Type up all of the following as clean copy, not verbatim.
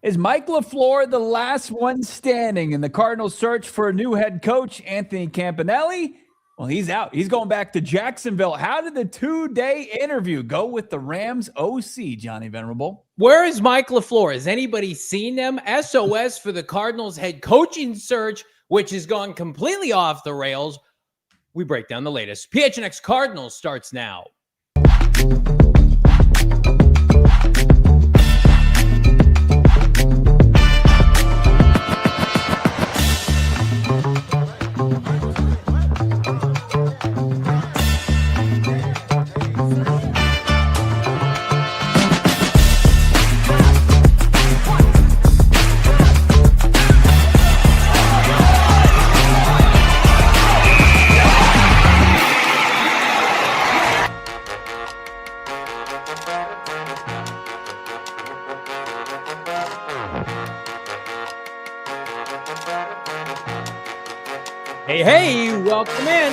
Is Mike LaFleur the last one standing in the Cardinals' search for a new head coach, Anthony Campanile? Well, he's out. He's going back to Jacksonville. How did the 2-day interview go with the Rams OC, Johnny Venerable? Where is Mike LaFleur? Has anybody seen them? SOS for the Cardinals head coaching search, which has gone completely off the rails. We break down the latest. PHNX Cardinals starts now. Hey, welcome in.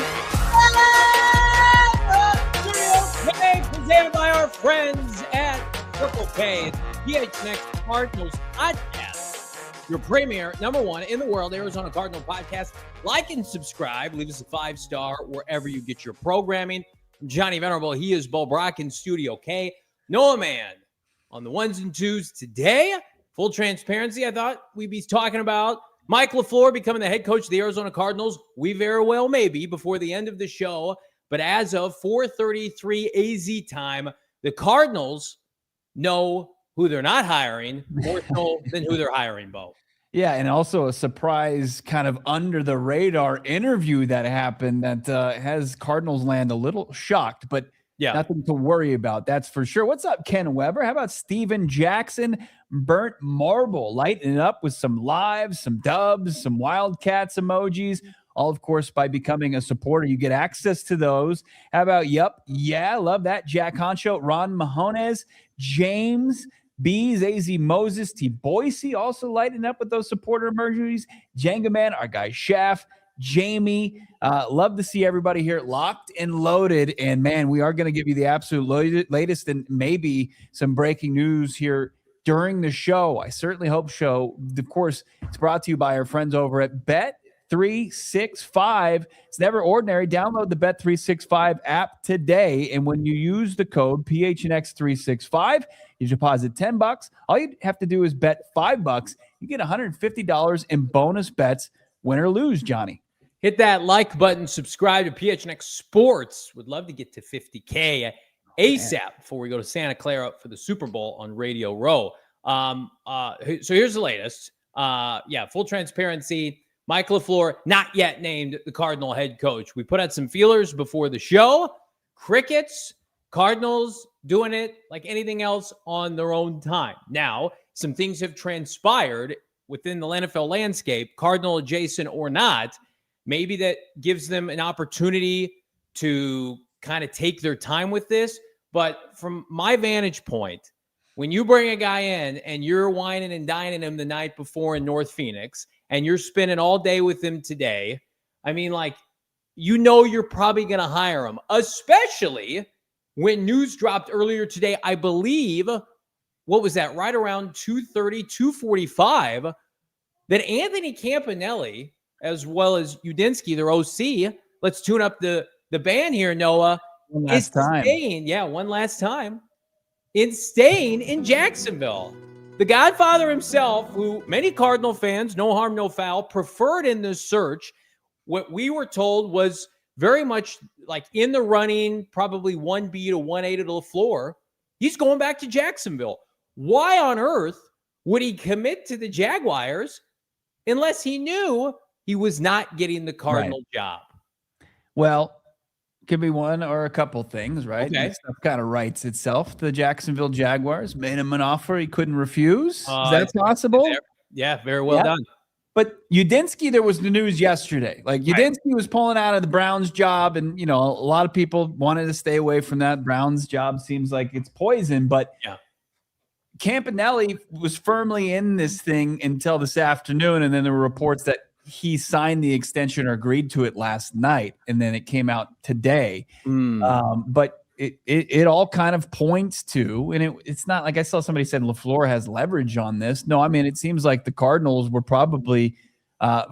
Presented by our friends at Triple K, PHNX Cardinals podcast, your premier #1 in the world Arizona Cardinal podcast. Like and subscribe. Leave us a 5-star wherever you get your programming. I'm Johnny Venerable. He is Bo Brack in Studio K. Noah Man on the ones and twos today. Full transparency, I thought we'd be talking about Mike LaFleur becoming the head coach of the Arizona Cardinals. We very well may be before the end of the show. But as of 4:33 AZ time, the Cardinals know who they're not hiring more so than who they're hiring, Bo. Yeah, and also a surprise kind of under the radar interview that happened that has Cardinals land a little shocked, but yeah, nothing to worry about. That's for sure. What's up, Ken Weber? How about Steven Jackson? Burnt Marble, lighting it up with some lives, some dubs, some Wildcats emojis. All, of course, by becoming a supporter, you get access to those. How about, yeah, love that. Jack Honcho, Ron Mahones, James, Bees, AZ Moses, T. Boise, also lighting up with those supporter emojis. Jenga Man, our guy Shaft, Jamie, love to see everybody here locked and loaded. And man, we are going to give you the absolute latest and maybe some breaking news here during the show. I certainly hope so. Of course, it's brought to you by our friends over at Bet365. It's never ordinary. Download the Bet365 app today. And when you use the code PHNX365, you deposit $10. All you have to do is bet $5. You get $150 in bonus bets, win or lose, Johnny. Hit that like button, subscribe to PHNX Sports. Would love to get to 50K ASAP before we go to Santa Clara for the Super Bowl on Radio Row. So here's the latest. Full transparency. Mike LaFleur, not yet named the Cardinal head coach. We put out some feelers before the show. Crickets, Cardinals doing it like anything else on their own time. Now, some things have transpired within the NFL landscape, Cardinal adjacent or not. Maybe that gives them an opportunity to kind of take their time with this. But from my vantage point, when you bring a guy in and you're whining and dining him the night before in North Phoenix and you're spending all day with him today, I mean, like, you're probably going to hire him, especially when news dropped earlier today, I believe, what was that, right around 2:30, 2:45, that Anthony Campanile, as well as Udinski, their OC, let's tune up the band here, Noah, one last time staying in Jacksonville. The Godfather himself, who many Cardinal fans, no harm, no foul, preferred in this search, what we were told was very much like in the running, probably 1B to 1A to LaFleur. He's going back to Jacksonville. Why on earth would he commit to the Jaguars unless he knew he was not getting the Cardinal job? Well, could be one or a couple things, right? Okay. This stuff kind of writes itself. The Jacksonville Jaguars made him an offer he couldn't refuse. Is that possible? Yeah, very well done. But Udinski, there was the news yesterday. Like, Udinski was pulling out of the Browns job, and, a lot of people wanted to stay away from that. Browns job seems like it's poison, but Campanile was firmly in this thing until this afternoon, and then there were reports that he signed the extension or agreed to it last night, and then it came out today. But it all kind of points to, and it's not like I saw somebody said LaFleur has leverage on this. No, I mean, it seems like the Cardinals were probably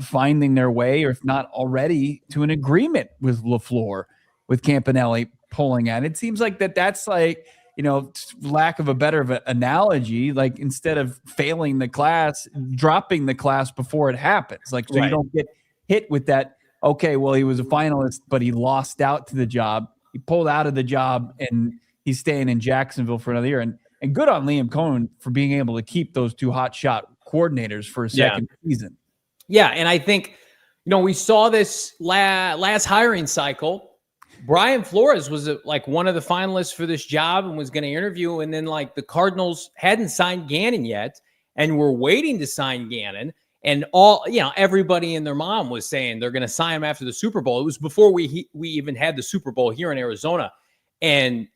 finding their way, or if not already, to an agreement with LaFleur, with Campanile pulling out. It seems like that's like, lack of a better analogy, like instead of failing the class, dropping the class before it happens. Like, so you don't get hit with that. Okay, well, he was a finalist, but he lost out to the job. He pulled out of the job, and he's staying in Jacksonville for another year. And good on Liam Cohen for being able to keep those two hot shot coordinators for a second season. Yeah, and I think, we saw this last hiring cycle. Brian Flores was like one of the finalists for this job and was going to interview, and then like the Cardinals hadn't signed Gannon yet, and were waiting to sign Gannon. And everybody and their mom was saying they're going to sign him after the Super Bowl. It was before we even had the Super Bowl here in Arizona. And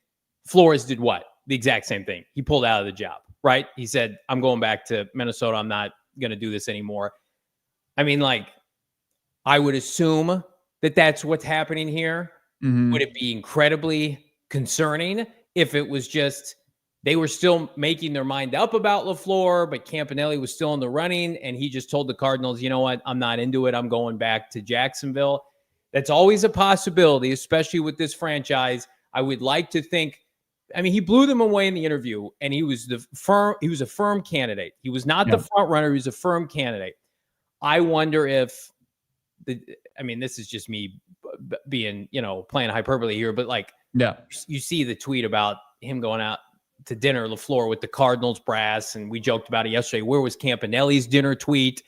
Flores did what? The exact same thing. He pulled out of the job, right? He said, I'm going back to Minnesota. I'm not going to do this anymore. I mean, like, I would assume that that's what's happening here. Mm-hmm. Would it be incredibly concerning if it was just they were still making their mind up about LaFleur, but Campanile was still in the running, and he just told the Cardinals, you know what, I'm not into it. I'm going back to Jacksonville. That's always a possibility, especially with this franchise. I would like to think, I mean, he blew them away in the interview, and he was a firm candidate. He was not the front runner. He was a firm candidate. I wonder if this is just me being, playing hyperbole here, but like, you see the tweet about him going out to dinner, LaFleur with the Cardinals brass, and we joked about it yesterday. Where was Campanile's dinner tweet?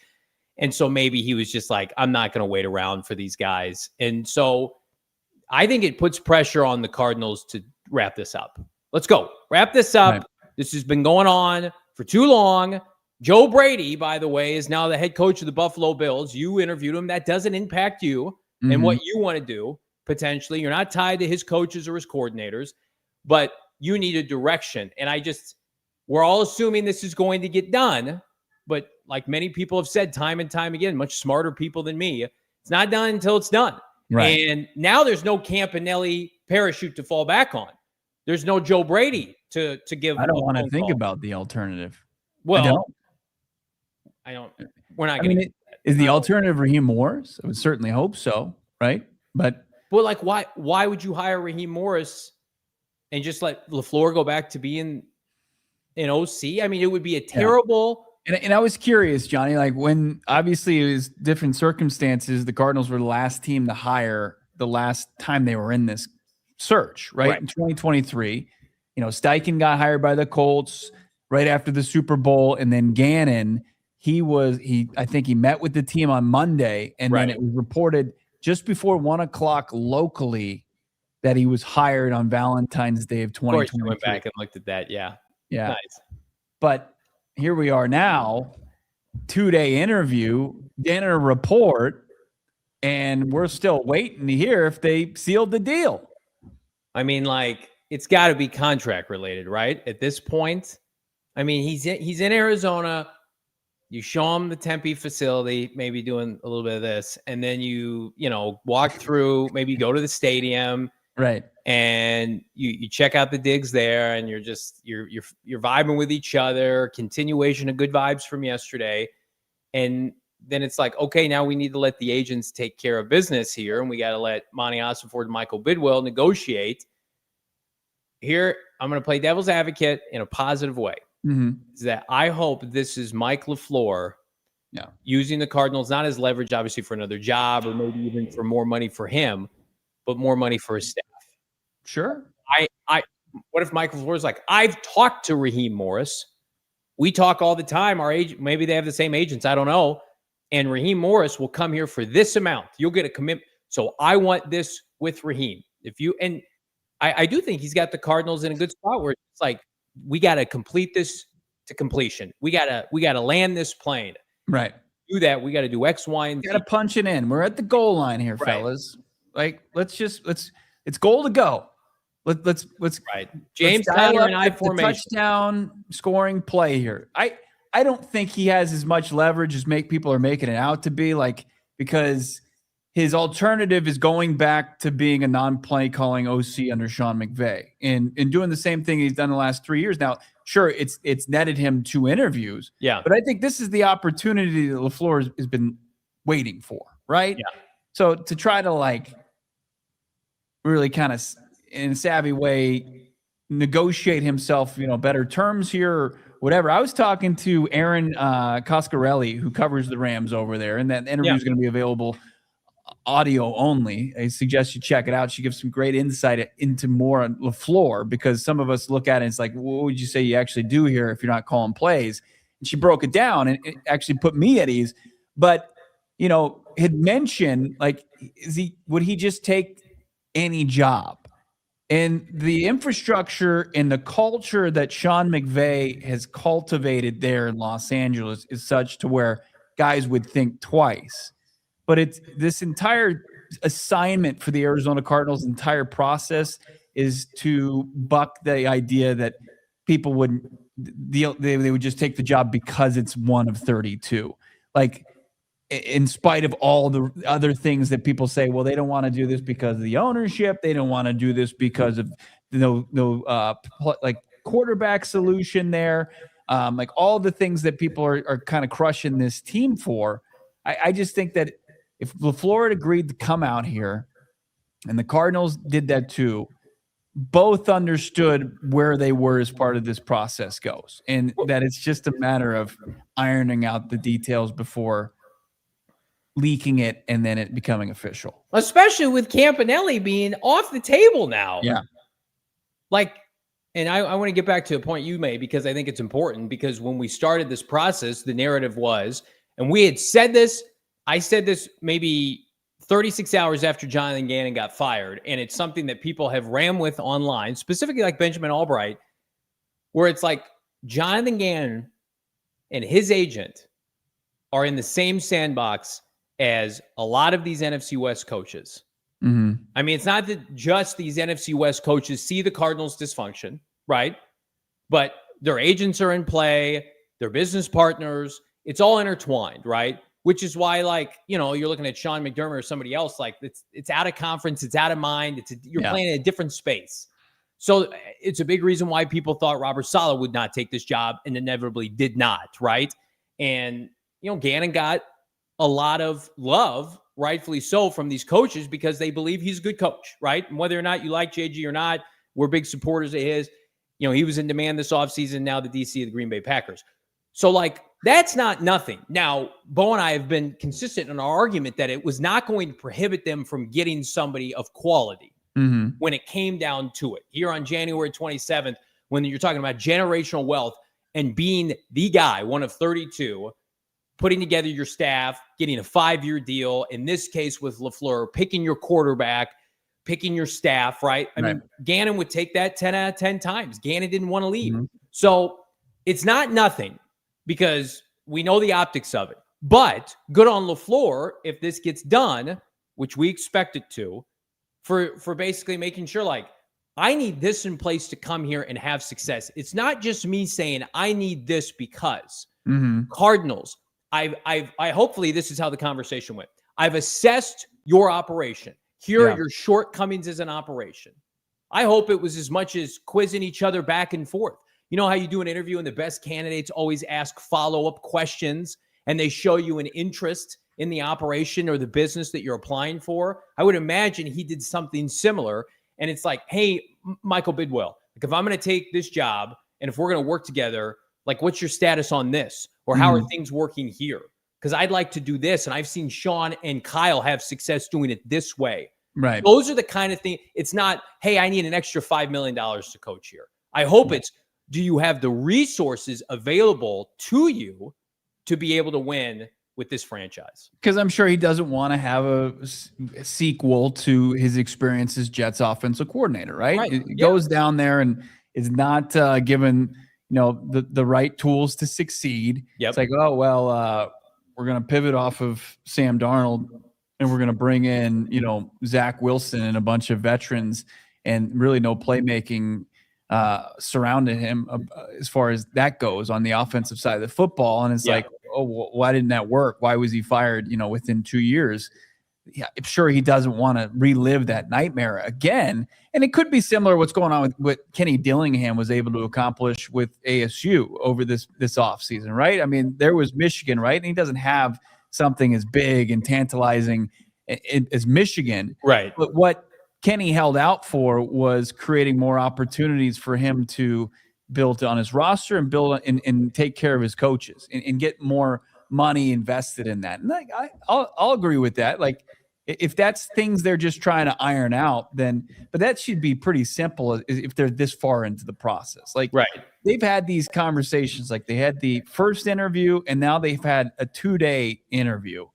And so maybe he was just like, I'm not going to wait around for these guys. And so I think it puts pressure on the Cardinals to wrap this up. Let's go. Wrap this up. Right. This has been going on for too long. Joe Brady, by the way, is now the head coach of the Buffalo Bills. You interviewed him. That doesn't impact you and what you want to do, potentially. You're not tied to his coaches or his coordinators, but you need a direction. And we're all assuming this is going to get done. But like many people have said time and time again, much smarter people than me, it's not done until it's done. Right. And now there's no Campanile parachute to fall back on. There's no Joe Brady to give. I don't want to think about the alternative. Well, I don't. We're not going to. Is the alternative Raheem Morris? I would certainly hope so, right? But like, why would you hire Raheem Morris and just let LaFleur go back to being an OC? I mean, it would be a terrible. Yeah. And I was curious, Johnny, like when obviously it was different circumstances. The Cardinals were the last team to hire the last time they were in this search, right? In 2023, Steichen got hired by the Colts right after the Super Bowl, and then Gannon. I think he met with the team on Monday, and then it was reported just before 1:00 locally that he was hired on Valentine's Day of 2023. Of course, you went back and looked at that. Yeah. Nice. But here we are now, 2-day interview, dinner report, and we're still waiting to hear if they sealed the deal. I mean, like, it's got to be contract related, right? At this point, I mean, he's in Arizona. You show him the Tempe facility, maybe doing a little bit of this, and then you walk through, maybe go to the stadium, right? And you check out the digs there, and you're vibing with each other. Continuation of good vibes from yesterday, and then it's like, okay, now we need to let the agents take care of business here, and we got to let Monti Ossenfort and Michael Bidwill negotiate. Here, I'm going to play devil's advocate in a positive way. Is that I hope this is Mike LaFleur using the Cardinals not as leverage, obviously, for another job or maybe even for more money for him, but more money for his staff. Sure. What if Michael LaFleur is like, I've talked to Raheem Morris. We talk all the time. Our agent, maybe they have the same agents. I don't know. And Raheem Morris will come here for this amount. You'll get a commitment. So I want this with Raheem. I do think he's got the Cardinals in a good spot where it's like, we got to complete this to completion. We got to land this plane. Right. Do that. We got to do X, Y, and Z. Got to punch it in. We're at the goal line here, fellas. Like, let's it's goal to go. Let's right. James Conner and I formation. Touchdown scoring play here. I don't think he has as much leverage as people are making it out to be, like, because his alternative is going back to being a non-play calling OC under Sean McVay and doing the same thing he's done the last 3 years. Now, sure, it's netted him 2 interviews. Yeah. But I think this is the opportunity that LaFleur has been waiting for, right? Yeah. So to try to like really kind of in a savvy way negotiate himself, better terms here or whatever. I was talking to Aaron Coscarelli, who covers the Rams over there, and that interview is going to be available audio only. I suggest you check it out. She gives some great insight into more on LaFleur, because some of us look at it and it's like, what would you say you actually do here if you're not calling plays? And she broke it down and it actually put me at ease. But, had mentioned, like, would he just take any job? And the infrastructure and the culture that Sean McVay has cultivated there in Los Angeles is such to where guys would think twice. But it's this entire assignment for the Arizona Cardinals, entire process is to buck the idea that people they would just take the job because it's one of 32. Like, in spite of all the other things that people say, well, they don't want to do this because of the ownership. They don't want to do this because of like quarterback solution there. Like all the things that people are kind of crushing this team for. I just think that if LaFleur had agreed to come out here and the Cardinals did that too, both understood where they were as part of this process goes, and that it's just a matter of ironing out the details before leaking it and then it becoming official. Especially with Campanile being off the table now. Yeah. Like, and I want to get back to a point you made, because I think it's important, because when we started this process, the narrative was, and we had said this, I said this maybe 36 hours after Jonathan Gannon got fired, and it's something that people have ran with online, specifically like Benjamin Albright, where it's like Jonathan Gannon and his agent are in the same sandbox as a lot of these NFC West coaches. Mm-hmm. I mean, it's not that just these NFC West coaches see the Cardinals' dysfunction, right? But their agents are in play, their business partners, it's all intertwined, right? Which is why, like, you're looking at Sean McDermott or somebody else, like it's out of conference, it's out of mind, you're playing in a different space. So it's a big reason why people thought Robert Saleh would not take this job and inevitably did not, right? And, Gannon got a lot of love, rightfully so, from these coaches because they believe he's a good coach, right? And whether or not you like JG or not, we're big supporters of his. He was in demand this offseason, now the DC of the Green Bay Packers. So, like, that's not nothing. Now, Bo and I have been consistent in our argument that it was not going to prohibit them from getting somebody of quality when it came down to it. Here on January 27th, when you're talking about generational wealth and being the guy, one of 32, putting together your staff, getting a 5-year deal, in this case with LaFleur, picking your quarterback, picking your staff, right? I mean, Gannon would take that 10 out of 10 times. Gannon didn't want to leave. So it's not nothing, because we know the optics of it. But good on LaFleur if this gets done, which we expect it to, for basically making sure, like, I need this in place to come here and have success. It's not just me saying I need this because Cardinals, I hopefully this is how the conversation went. I've assessed your operation. Here are your shortcomings as an operation. I hope it was as much as quizzing each other back and forth. You know how you do an interview and the best candidates always ask follow-up questions and they show you an interest in the operation or the business that you're applying for? I would imagine he did something similar. And it's like, hey, Michael Bidwill, like, if I'm going to take this job and if we're going to work together, like, what's your status on this? Or how are things working here? Because I'd like to do this. And I've seen Sean and Kyle have success doing it this way. Right. Those are the kind of things. It's not, hey, I need an extra $5 million to coach here. I hope it's, do you have the resources available to you to be able to win with this franchise? Because I'm sure he doesn't want to have a sequel to his experience as Jets offensive coordinator, right? It goes down there and is not given the right tools to succeed. It's like, oh, well, we're going to pivot off of Sam Darnold and we're going to bring in, Zach Wilson and a bunch of veterans and really no playmaking surrounding him as far as that goes on the offensive side of the football. And it's like, oh, why didn't that work? Why was he fired, within 2 years? yeah, I'm sure he doesn't want to relive that nightmare again. And it could be similar to what's going on with what Kenny Dillingham was able to accomplish with ASU over this offseason, right? I mean, there was Michigan, right? And he doesn't have something as big and tantalizing as Michigan. Right. But what Kenny held out for was creating more opportunities for him to build on his roster and build and take care of his coaches and get more money invested in that. And like, I'll agree with that. Like, if that's things they're just trying to iron out, then, but that should be pretty simple if they're this far into the process. Like, right. They've had these conversations, like they had the first interview and now they've had a 2-day interview.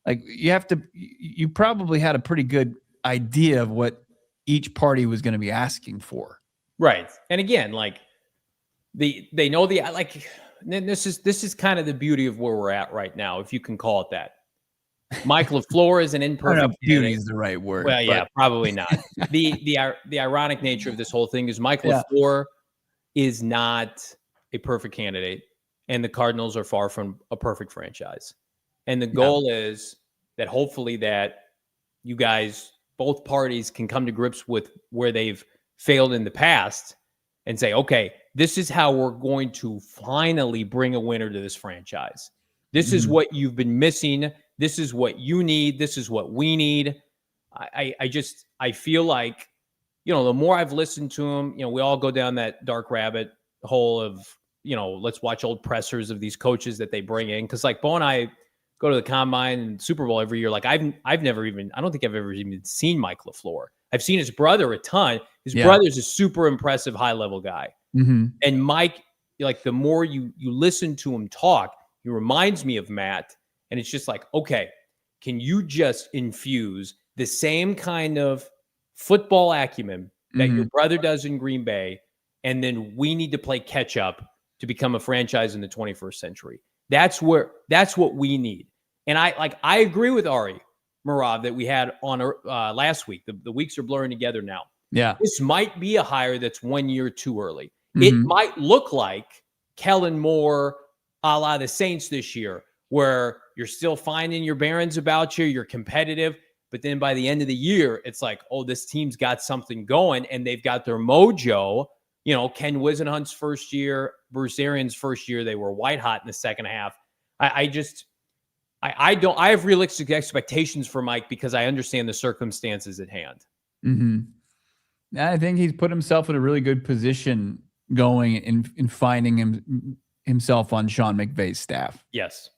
Like you probably had a pretty good idea of what each party was going to be asking for. Right. And again, like they know this is kind of the beauty of where we're at right now, if you can call it that. Mike LaFleur is an imperfect. I don't know if beauty is the right word. Well, yeah, probably not. The ironic nature of this whole thing is Mike LaFleur is not a perfect candidate, and the Cardinals are far from a perfect franchise. And the goal is that hopefully that you guys, both parties, can come to grips with where they've failed in the past and say, okay, this is how we're going to finally bring a winner to this franchise. This is what you've been missing. This is what you need. This is what we need. I feel like, the more I've listened to him, we all go down that dark rabbit hole of, let's watch old pressers of these coaches that they bring in. Cause like Bo and I go to the Combine and Super Bowl every year. Like I don't think I've ever even seen Mike LaFleur. I've seen his brother a ton. His brother's a super impressive high level guy. And Mike, like the more you listen to him talk, he reminds me of Matt. And it's just like, okay, can you just infuse the same kind of football acumen that your brother does in Green Bay, and then we need to play catch up to become a franchise in the 21st century. That's what we need. And I agree with Ari Marav that we had on last week. The weeks are blurring together now. Yeah. This might be a hire that's 1 year too early. It might look like Kellen Moore a la the Saints this year, where you're still finding your bearings about you, you're competitive, but then by the end of the year, it's like, oh, this team's got something going and they've got their mojo. Ken Wisenhunt's first year, Bruce Arians' first year, they were white hot in the second half. I have realistic expectations for Mike because I understand the circumstances at hand. I think he's put himself in a really good position going in finding himself on Sean McVay's staff. Yes.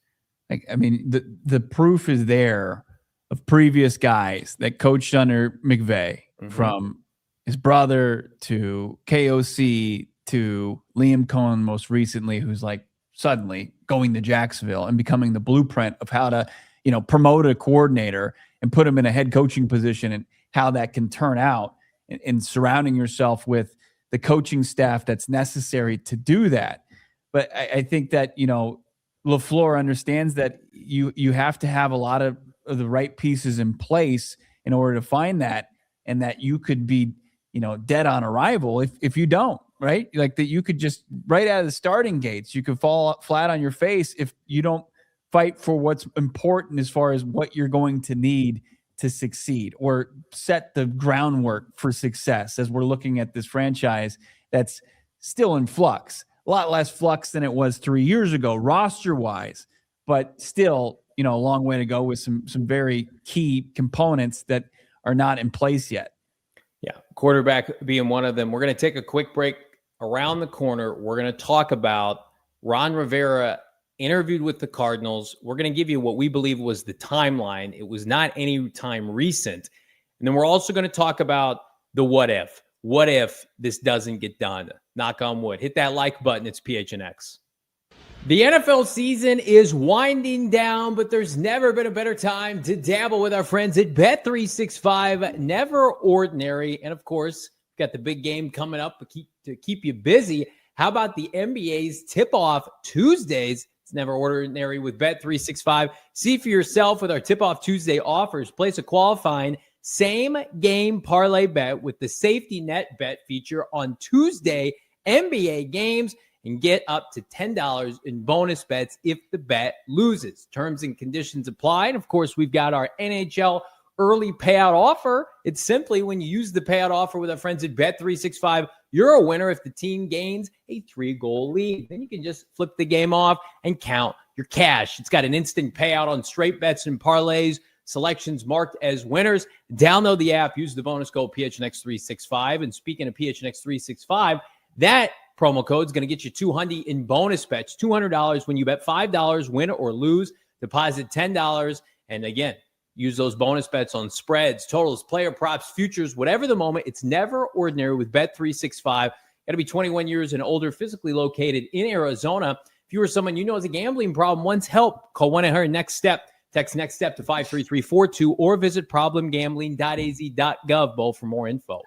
The proof is there of previous guys that coached under McVay, from his brother to KOC to Liam Cohen most recently, who's like suddenly going to Jacksonville and becoming the blueprint of how to, promote a coordinator and put him in a head coaching position and how that can turn out, and surrounding yourself with the coaching staff that's necessary to do that. But I think that, LaFleur understands that you have to have a lot of the right pieces in place in order to find that, and that you could be, dead on arrival if you don't, right? Like that you could just right out of the starting gates, you could fall flat on your face if you don't fight for what's important as far as what you're going to need to succeed or set the groundwork for success, as we're looking at this franchise that's still in flux. A lot less flux than it was 3 years ago, roster-wise, but still, a long way to go with some very key components that are not in place yet. Yeah, quarterback being one of them. We're going to take a quick break. Around the corner, we're going to talk about Ron Rivera interviewed with the Cardinals. We're going to give you what we believe was the timeline. It was not any time recent. And then we're also going to talk about the what if. What if this doesn't get done? Knock on wood. Hit that like button. It's PHNX. The NFL season is winding down, but there's never been a better time to dabble with our friends at Bet365. Never ordinary. And of course, got the big game coming up to keep you busy. How about the NBA's tip-off Tuesdays? It's never ordinary with Bet365. See for yourself with our tip-off Tuesday offers. Place a qualifying same-game parlay bet with the safety net bet feature on Tuesday NBA games and get up to $10 in bonus bets if the bet loses. Terms and conditions apply. And of course, we've got our NHL early payout offer. It's simply when you use the payout offer with our friends at Bet365, you're a winner if the team gains a 3-goal lead. Then you can just flip the game off and count your cash. It's got an instant payout on straight bets and parlays, selections marked as winners. Download the app, use the bonus code PHNX365. And speaking of PHNX365, that promo code is going to get you $200 in bonus bets, $200 when you bet $5, win or lose, deposit $10. And again, use those bonus bets on spreads, totals, player props, futures, whatever the moment. It's never ordinary with Bet365. Got to be 21 years and older, physically located in Arizona. If you or someone you know has a gambling problem, wants help, call 1-800-NEXT-STEP. Text NEXT STEP to 53342 or visit problemgambling.az.gov, Bo, for more info.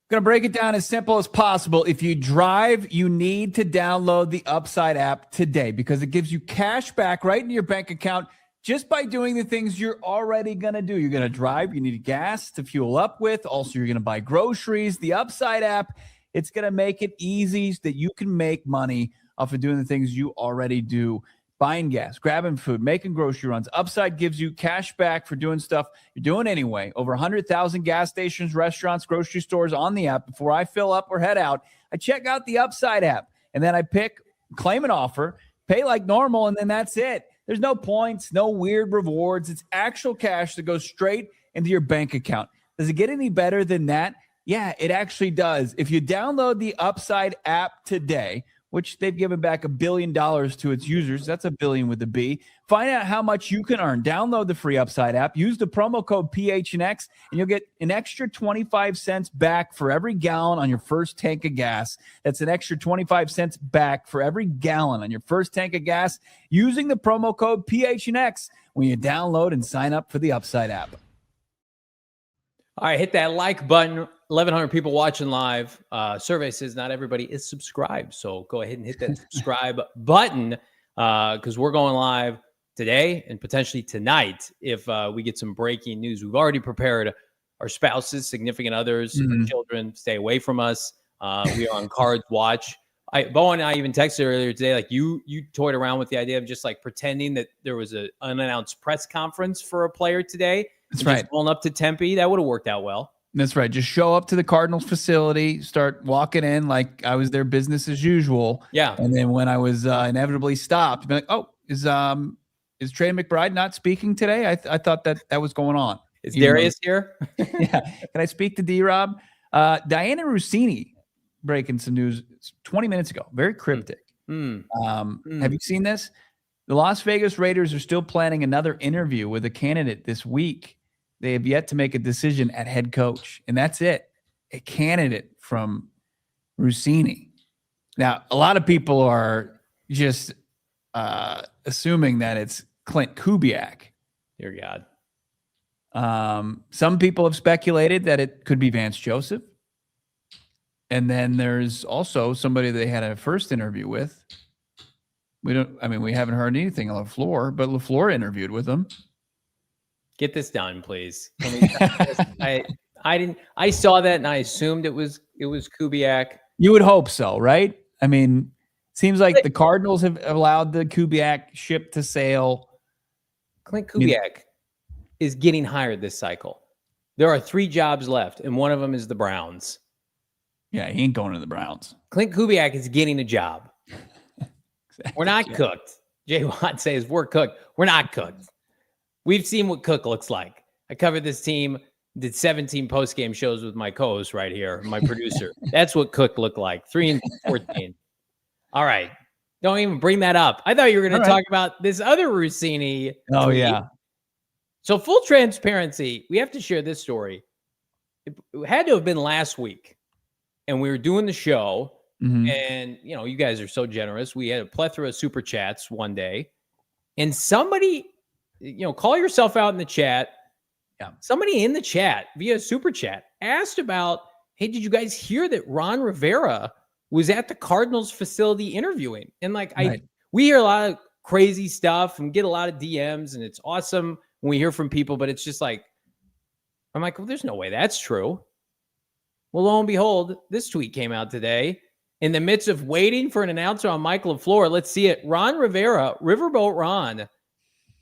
Going to break it down as simple as possible. If you drive, you need to download the Upside app today because it gives you cash back right into your bank account just by doing the things you're already going to do. You're going to drive, you need gas to fuel up with. Also, you're going to buy groceries. The Upside app, it's going to make it easy so that you can make money off of doing the things you already do. Buying gas, grabbing food, making grocery runs. Upside gives you cash back for doing stuff you're doing anyway. Over 100,000 gas stations, restaurants, grocery stores on the app. Before I fill up or head out, I check out the Upside app, and then I claim an offer, pay like normal, and then that's it. There's no points, no weird rewards. It's actual cash that goes straight into your bank account. Does it get any better than that? Yeah, it actually does. If you download the Upside app today, which they've given back $1 billion to its users. That's $1 billion with a B. Find out how much you can earn. Download the free Upside app. Use the promo code PHNX, and you'll get an extra 25 cents back for every gallon on your first tank of gas. That's an extra 25 cents back for every gallon on your first tank of gas using the promo code PHNX when you download and sign up for the Upside app. All right, hit that like button. 1,100 people watching live. Survey says not everybody is subscribed. So go ahead and hit that subscribe button because we're going live today and potentially tonight if we get some breaking news. We've already prepared our spouses, significant others, our children, stay away from us. We are on Cards Watch. Bo and I even texted earlier today, like you toyed around with the idea of just like pretending that there was an unannounced press conference for a player today. That's right. Just pulling up to Tempe. That would have worked out well. That's right. Just show up to the Cardinals facility, start walking in like I was their business as usual. Yeah. And then when I was inevitably stopped, be like, oh, is Trey McBride not speaking today? I thought that was going on. Is Darius here? Yeah. Can I speak to D-Rob? Diana Rossini breaking some news 20 minutes ago. Very cryptic. Have you seen this? The Las Vegas Raiders are still planning another interview with a candidate this week. They have yet to make a decision at head coach, and that's it. A candidate from Rossini. Now, a lot of people are just assuming that it's Klint Kubiak. Dear God. Some people have speculated that it could be Vance Joseph. And then there's also somebody they had a first interview with. We haven't heard anything on LaFleur, but LaFleur interviewed with him. Get this done, please. Can we I saw that and I assumed it was Kubiak. You would hope so, right? I mean, seems like the Cardinals have allowed the Kubiak ship to sail. Klint Kubiak is getting hired this cycle. There are 3 jobs left, and one of them is the Browns. Yeah, he ain't going to the Browns. Klint Kubiak is getting a job. Exactly. We're not cooked. Jay Watt says we're cooked. We're not cooked. We've seen what Cook looks like. I covered this team, did 17 post-game shows with my co-host right here, my producer. That's what Cook looked like, 3-14. All right. Don't even bring that up. I thought you were going to talk about this other Rossini. Oh, yeah. So full transparency, we have to share this story. It had to have been last week, and we were doing the show, and, you guys are so generous. We had a plethora of super chats one day, and somebody... call yourself out in the chat. Yeah. Somebody in the chat via super chat asked about, hey, did you guys hear that Ron Rivera was at the Cardinals facility interviewing? And we hear a lot of crazy stuff and get a lot of DMs, and it's awesome when we hear from people, but it's just like, I'm like, well, there's no way that's true. Well, lo and behold, this tweet came out today. in the midst of waiting for an announcer on Michael LaFleur, let's see it. Ron Rivera, Riverboat Ron.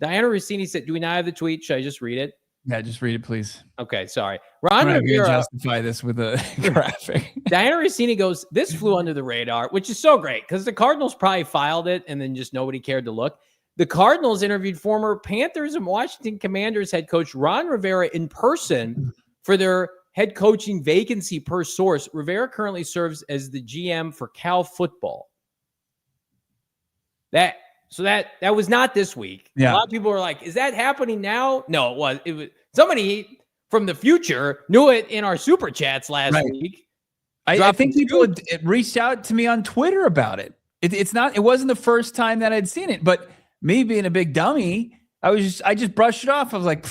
Diana Rossini said, do we not have the tweet? Should I just read it? Yeah, just read it, please. Okay, sorry. Ron I'm Rivera. justify this with a graphic. Diana Rossini goes, this flew under the radar, which is so great because the Cardinals probably filed it and then just nobody cared to look. The Cardinals interviewed former Panthers and Washington Commanders head coach Ron Rivera in person for their head coaching vacancy per source. Rivera currently serves as the GM for Cal football. That was not this week. Yeah. A lot of people were like, is that happening now? No, it was somebody from the future knew it in our super chats last week. I think people had reached out to me on Twitter about it. It wasn't the first time that I'd seen it, but me being a big dummy, I just brushed it off. I was like,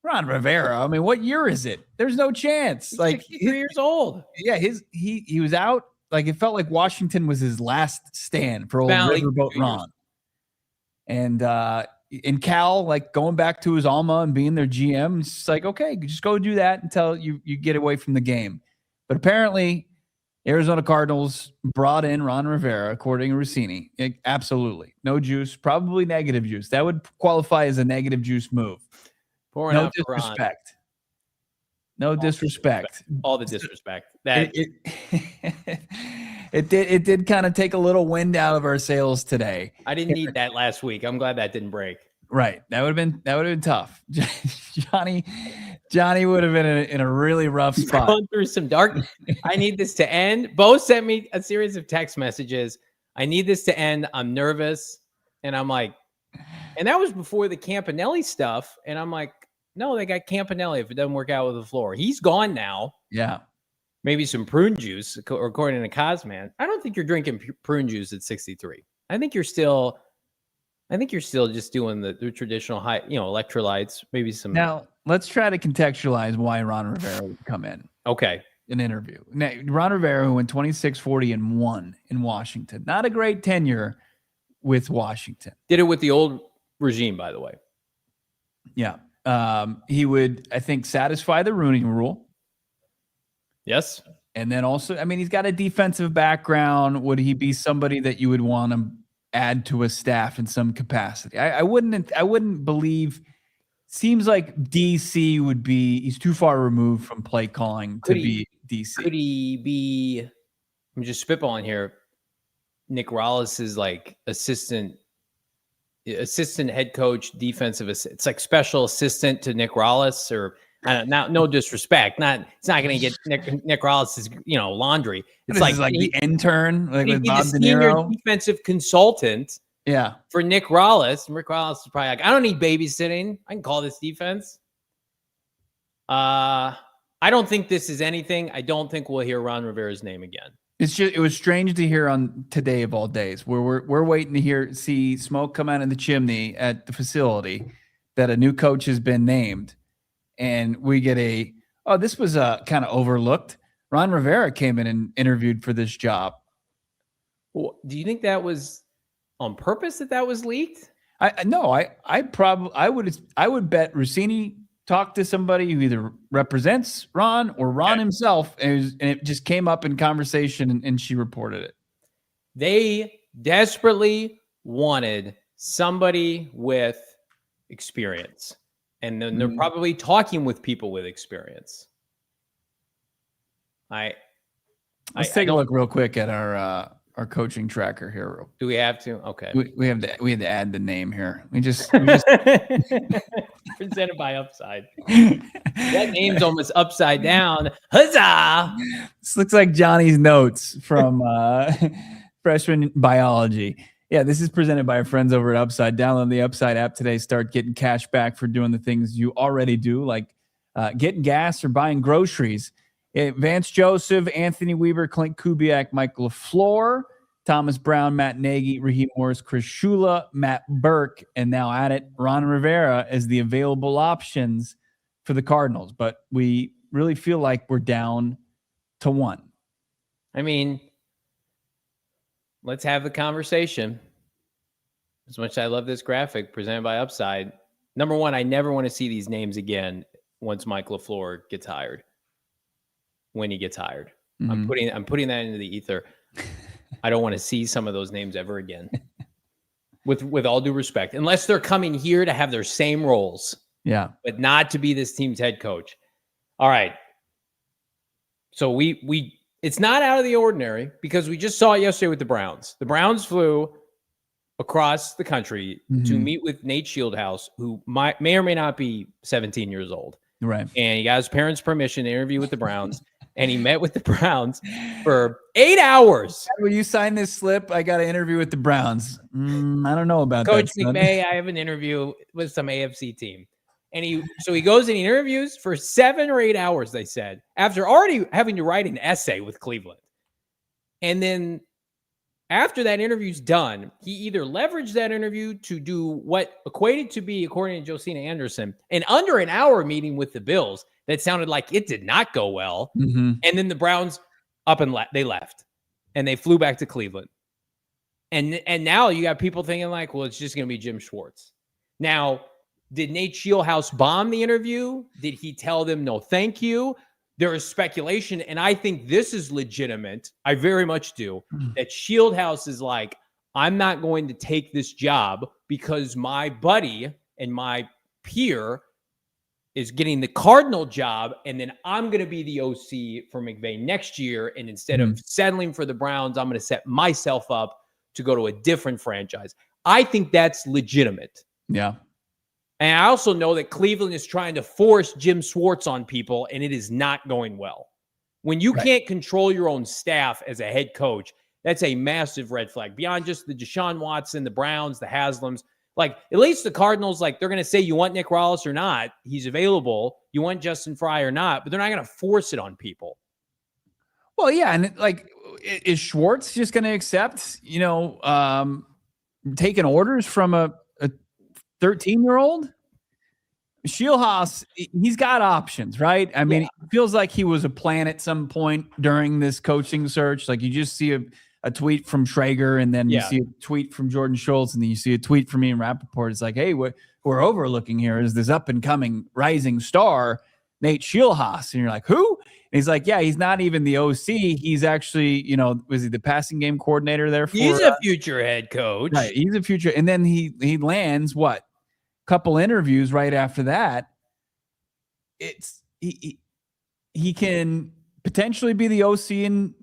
Ron Rivera. I mean, what year is it? There's no chance. He's like 63 years old. Yeah, he was out. Like it felt like Washington was his last stand for old Riverboat Ron. And in Cal, like going back to his alma and being their GM, it's like, okay, just go do that until you get away from the game. But apparently, Arizona Cardinals brought in Ron Rivera, according to Rossini. Absolutely. No juice, probably negative juice. That would qualify as a negative juice move. No disrespect. No disrespect. All the disrespect. It did kind of take a little wind out of our sails today. I didn't need that last week. I'm glad that didn't break. Right. That would have been tough. Johnny would have been in a really rough spot. Going through some dark. I need this to end. Bo sent me a series of text messages. I need this to end. I'm nervous. And I'm like, and that was before the Campanile stuff. And I'm like, no, they got Campanile if it doesn't work out with LaFleur. He's gone now. Yeah. Maybe some prune juice, according to Cosman. I don't think you're drinking prune juice at 63. I think you're still just doing the traditional high, electrolytes, maybe some. Now, let's try to contextualize why Ron Rivera would come in. Okay. An interview. Now, Ron Rivera, who went 26-40-1 in Washington. Not a great tenure with Washington. Did it with the old regime, by the way. Yeah. He would, I think, satisfy the Rooney Rule. Yes. And then also, I mean, he's got a defensive background. Would he be somebody that you would want to add to a staff in some capacity? I wouldn't believe. Seems like DC would be. He's too far removed from play calling to be DC. Could he be? I'm just spitballing here. Nick Rollis's like assistant head coach, defensive. It's like special assistant to Nick Rollis, or no disrespect. It's not going to get Nick Rollis's laundry. It's like the intern, like with Bob De senior Niro, defensive consultant. Yeah, for Nick Rollis. Rick Rollis is probably like, I don't need babysitting. I can call this defense. I don't think this is anything. I don't think we'll hear Ron Rivera's name again. It was strange to hear on today of all days, where we're waiting to see smoke come out of the chimney at the facility that a new coach has been named, and we get this was kind of overlooked. Ron Rivera came in and interviewed for this job. Well, do you think that was on purpose that was leaked? I would bet Rossini talked to somebody who either represents Ron or Ron himself, and it just came up in conversation, and she reported it. They desperately wanted somebody with experience, and then they're probably talking with people with experience. Let's take a look real quick at our coaching tracker here. Do we have to? Okay. We had to add the name here. We just presented by Upside. That name's almost upside down. Huzzah! This looks like Johnny's notes from freshman biology. Yeah, this is presented by our friends over at Upside. Download the Upside app today. Start getting cash back for doing the things you already do, like getting gas or buying groceries. Vance Joseph, Anthony Weber, Klint Kubiak, Michael LaFleur, Thomas Brown, Matt Nagy, Raheem Morris, Chris Shula, Matt Burke, and now at it, Ron Rivera as the available options for the Cardinals. But we really feel like we're down to one. I mean, let's have the conversation. As much as I love this graphic presented by Upside, number one, I never want to see these names again once Mike LaFleur gets hired. When he gets hired, I'm putting that into the ether. I don't want to see some of those names ever again. With all due respect, unless they're coming here to have their same roles. Yeah. But not to be this team's head coach. All right. So it's not out of the ordinary because we just saw it yesterday with the Browns. The Browns flew across the country to meet with Nate Shieldhouse, who may or may not be 17 years old. Right. And he got his parents' permission to interview with the Browns. And he met with the Browns for 8 hours. Will you sign this slip? I got an interview with the Browns. I don't know about Coach that. McVay, I have an interview with some AFC team. And he goes and he interviews for 7 or 8 hours, they said, after already having to write an essay with Cleveland. And then after that interview's done, he either leveraged that interview to do what equated to be, according to Josina Anderson, an under an hour meeting with the Bills that sounded like it did not go well. And then the Browns they left and they flew back to Cleveland. And now you got people thinking like, well, it's just going to be Jim Schwartz. Now, did Nate Shieldhouse bomb the interview? Did he tell them no thank you? There is speculation, and I think this is legitimate. I very much do. That Shieldhouse is like, I'm not going to take this job because my buddy and my peer is getting the Cardinal job, and then I'm going to be the OC for McVay next year. And instead of settling for the Browns, I'm going to set myself up to go to a different franchise. I think that's legitimate. Yeah. And I also know that Cleveland is trying to force Jim Schwartz on people, and it is not going well. When you can't control your own staff as a head coach, that's a massive red flag. Beyond just the Deshaun Watson, the Browns, the Haslams, like at least the Cardinals, like they're going to say you want Nick Rallis or not. He's available. You want Justin Fry or not, but they're not going to force it on people. Well, yeah. And like, is Schwartz just going to accept, taking orders from a 13-year-old? Shieldhouse, he's got options, right? I mean, it feels like he was a plan at some point during this coaching search. Like you just see a tweet from Schrager, and then you see a tweet from Jordan Schultz, and then you see a tweet from Ian Rappaport. It's like, hey, what we're overlooking here is this up-and-coming rising star, Nate Shieldhouse. And you're like, who? And he's like, yeah, he's not even the OC. He's actually, was he the passing game coordinator there? He's a future head coach. Right, he's a future. And then he lands what? Couple interviews right after that. It's he can potentially be the OC in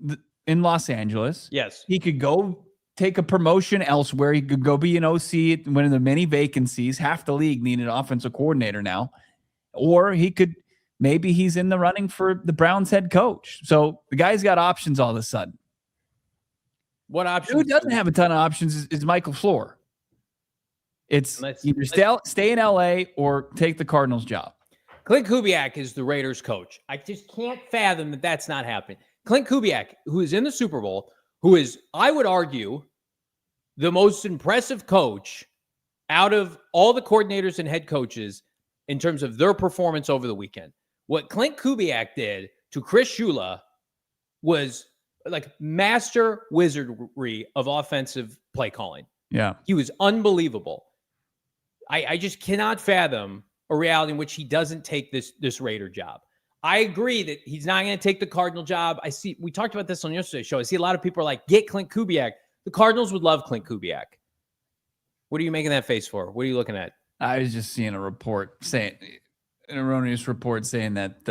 Los Angeles. Yes. He could go take a promotion elsewhere. He could go be an OC at one of the many vacancies. Half the league needed an offensive coordinator now. Or maybe he's in the running for the Browns head coach. So the guy's got options all of a sudden. What options? Who doesn't have a ton of options is Michael LaFleur. It's either stay in LA or take the Cardinals job. Klint Kubiak is the Raiders coach. I just can't fathom that that's not happening. Klint Kubiak, who is in the Super Bowl, who is, I would argue, the most impressive coach out of all the coordinators and head coaches in terms of their performance over the weekend. What Klint Kubiak did to Chris Shula was like master wizardry of offensive play calling. Yeah. He was unbelievable. I just cannot fathom a reality in which he doesn't take this Raider job. I agree that he's not going to take the Cardinal job. We talked about this on yesterday's show. I see a lot of people are like, get Klint Kubiak. The Cardinals would love Klint Kubiak. What are you making that face for? What are you looking at? I was just seeing an erroneous report saying that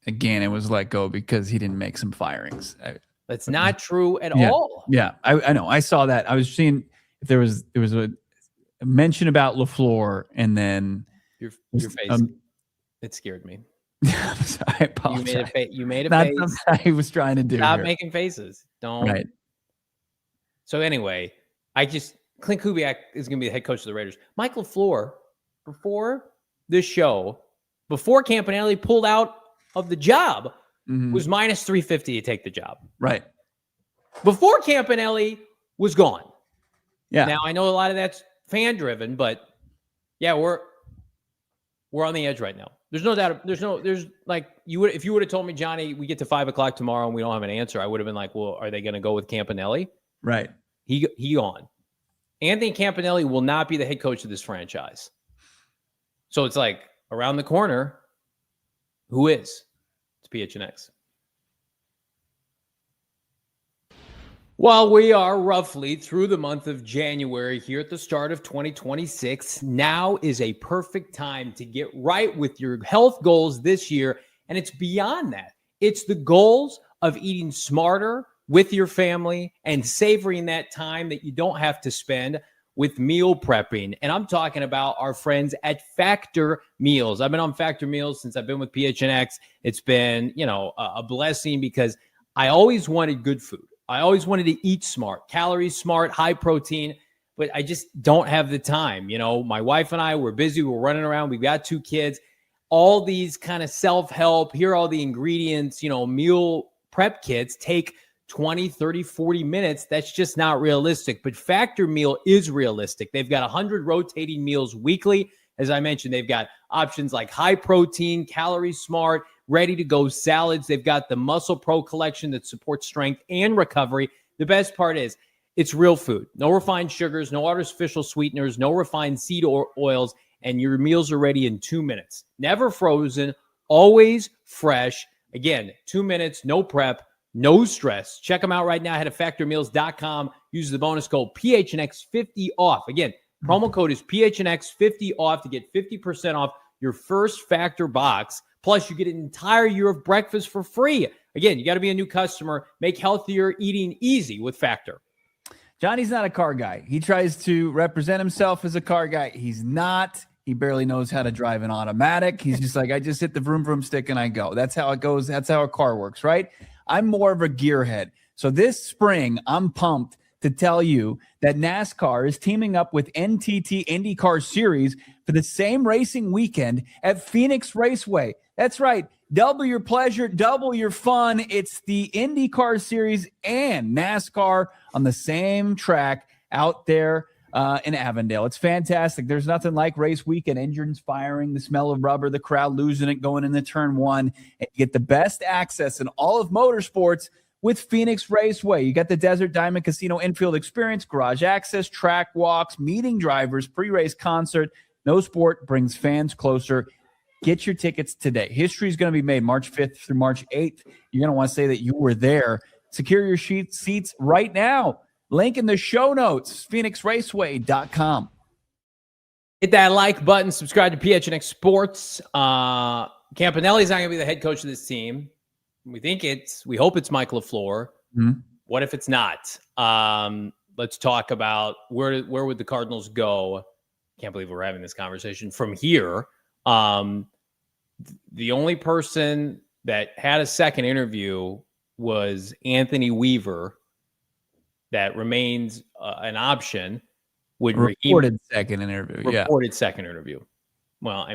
it was let go because he didn't make some firings. That's not true at all. Yeah, I know. I saw that. I was seeing if there was a mention about LaFleur, and then your face. It scared me. I apologize. You made a Not face. something I was trying to do. Stop here. making faces. Don't. Right. So anyway, Klint Kubiak is going to be the head coach of the Raiders. Michael LaFleur, before this show, before Campanile pulled out of the job, was minus 350 to take the job. Right. Before Campanile was gone. Yeah. Now I know a lot of that's fan driven, but yeah, we're on the edge right now. There's no doubt. There's like if you would have told me, Johnny, we get to 5:00 tomorrow and we don't have an answer, I would have been like, well, are they going to go with Campanile? Right. He gone. Anthony Campanile will not be the head coach of this franchise. So it's like around the corner. Who is? It's PHNX. Well, we are roughly through the month of January here at the start of 2026. Now is a perfect time to get right with your health goals this year. And it's beyond that. It's the goals of eating smarter with your family and savoring that time that you don't have to spend with meal prepping. And I'm talking about our friends at Factor Meals. I've been on Factor Meals since I've been with PHNX. It's been, a blessing because I always wanted good food. I always wanted to eat smart, calories smart, high protein, but I just don't have the time. My wife and I, we're busy. We're running around. We've got 2 kids. All these kind of self-help, here are all the ingredients, meal prep kits take 20, 30, 40 minutes. That's just not realistic. But Factor Meal is realistic. They've got 100 rotating meals weekly. As I mentioned, they've got options like high protein, calorie smart, ready to go salads. They've got the Muscle Pro collection that supports strength and recovery. The best part is it's real food. No refined sugars, no artificial sweeteners, no refined seed oils, and your meals are ready in 2 minutes. Never frozen, always fresh. Again, 2 minutes, no prep, no stress. Check them out right now. Head to factormeals.com. Use the bonus code PHNX50 off. Again, promo code is PHNX50 off to get 50% off your first Factor box. Plus, you get an entire year of breakfast for free. Again, you got to be a new customer. Make healthier eating easy with Factor. Johnny's not a car guy. He tries to represent himself as a car guy. He's not. He barely knows how to drive an automatic. He's just like, I just hit the vroom vroom stick and I go. That's how it goes. That's how a car works, right? I'm more of a gearhead. So this spring, I'm pumped to tell you that NASCAR is teaming up with NTT IndyCar Series for the same racing weekend at Phoenix Raceway. That's right. Double your pleasure, double your fun. It's the IndyCar Series and NASCAR on the same track out there in Avondale. It's fantastic. There's nothing like race weekend. Engines firing, the smell of rubber, the crowd losing it going into turn 1. And you get the best access in all of motorsports with Phoenix Raceway. You got the Desert Diamond Casino infield experience, garage access, track walks, meeting drivers, pre-race concert. No sport brings fans closer. Get your tickets today. History is going to be made March 5th through March 8th. You're going to want to say that you were there. Secure your seats right now. Link in the show notes, phoenixraceway.com. Hit that like button. Subscribe to PHNX Sports. Campanelli's not going to be the head coach of this team. We hope it's Michael LaFleur. Mm-hmm. What if it's not? Let's talk about where would the Cardinals go? Can't believe we're having this conversation from here. The only person that had a second interview was Anthony Weaver. That remains an option. Reported second interview. Well,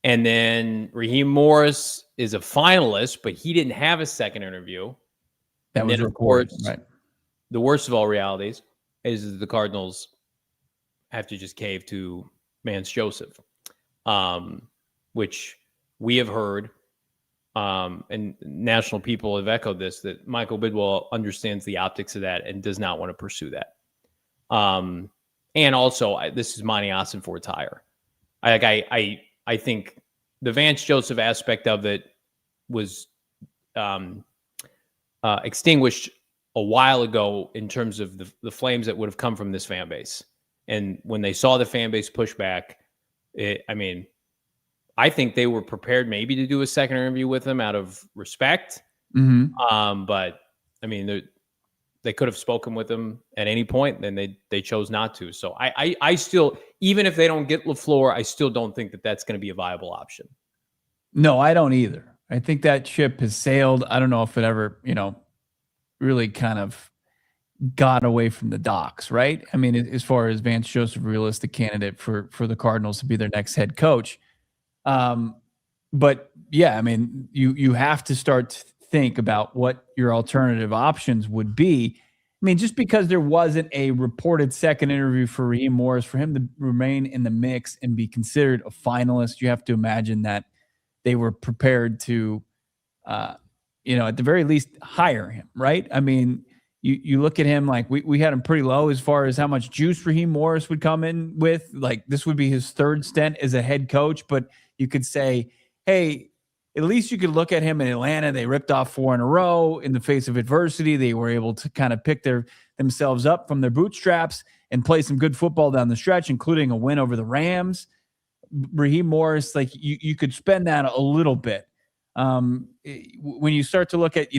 and then Raheem Morris is a finalist, but he didn't have a second interview. That was reported, right? The worst of all realities is the Cardinals have to just cave to Vance Joseph, which we have heard, and national people have echoed this, that Michael Bidwill understands the optics of that and does not want to pursue that. And also, this is Monti Ossenfort's hire. I think the Vance Joseph aspect of it was extinguished a while ago in terms of the flames that would have come from this fan base. And when they saw the fan base push back, I think they were prepared maybe to do a second interview with him out of respect. Mm-hmm. But they could have spoken with him at any point, and they chose not to. So I still, even if they don't get LaFleur, I still don't think that that's going to be a viable option. No, I don't either. I think that ship has sailed. I don't know if it ever, really kind of got away from the docks, right? As far as Vance Joseph, realistic candidate for the Cardinals to be their next head coach. But yeah, you have to start to think about what your alternative options would be. Just because there wasn't a reported second interview for Raheem Morris, for him to remain in the mix and be considered a finalist, you have to imagine that they were prepared to, at the very least, hire him, right? You look at him like we had him pretty low as far as how much juice Raheem Morris would come in with. Like, this would be his third stint as a head coach, but you could say, hey, at least you could look at him in Atlanta. They ripped off 4 in a row in the face of adversity. They were able to kind of pick themselves up from their bootstraps and play some good football down the stretch, including a win over the Rams. Raheem Morris, like you could spend that a little bit. When you start to look at,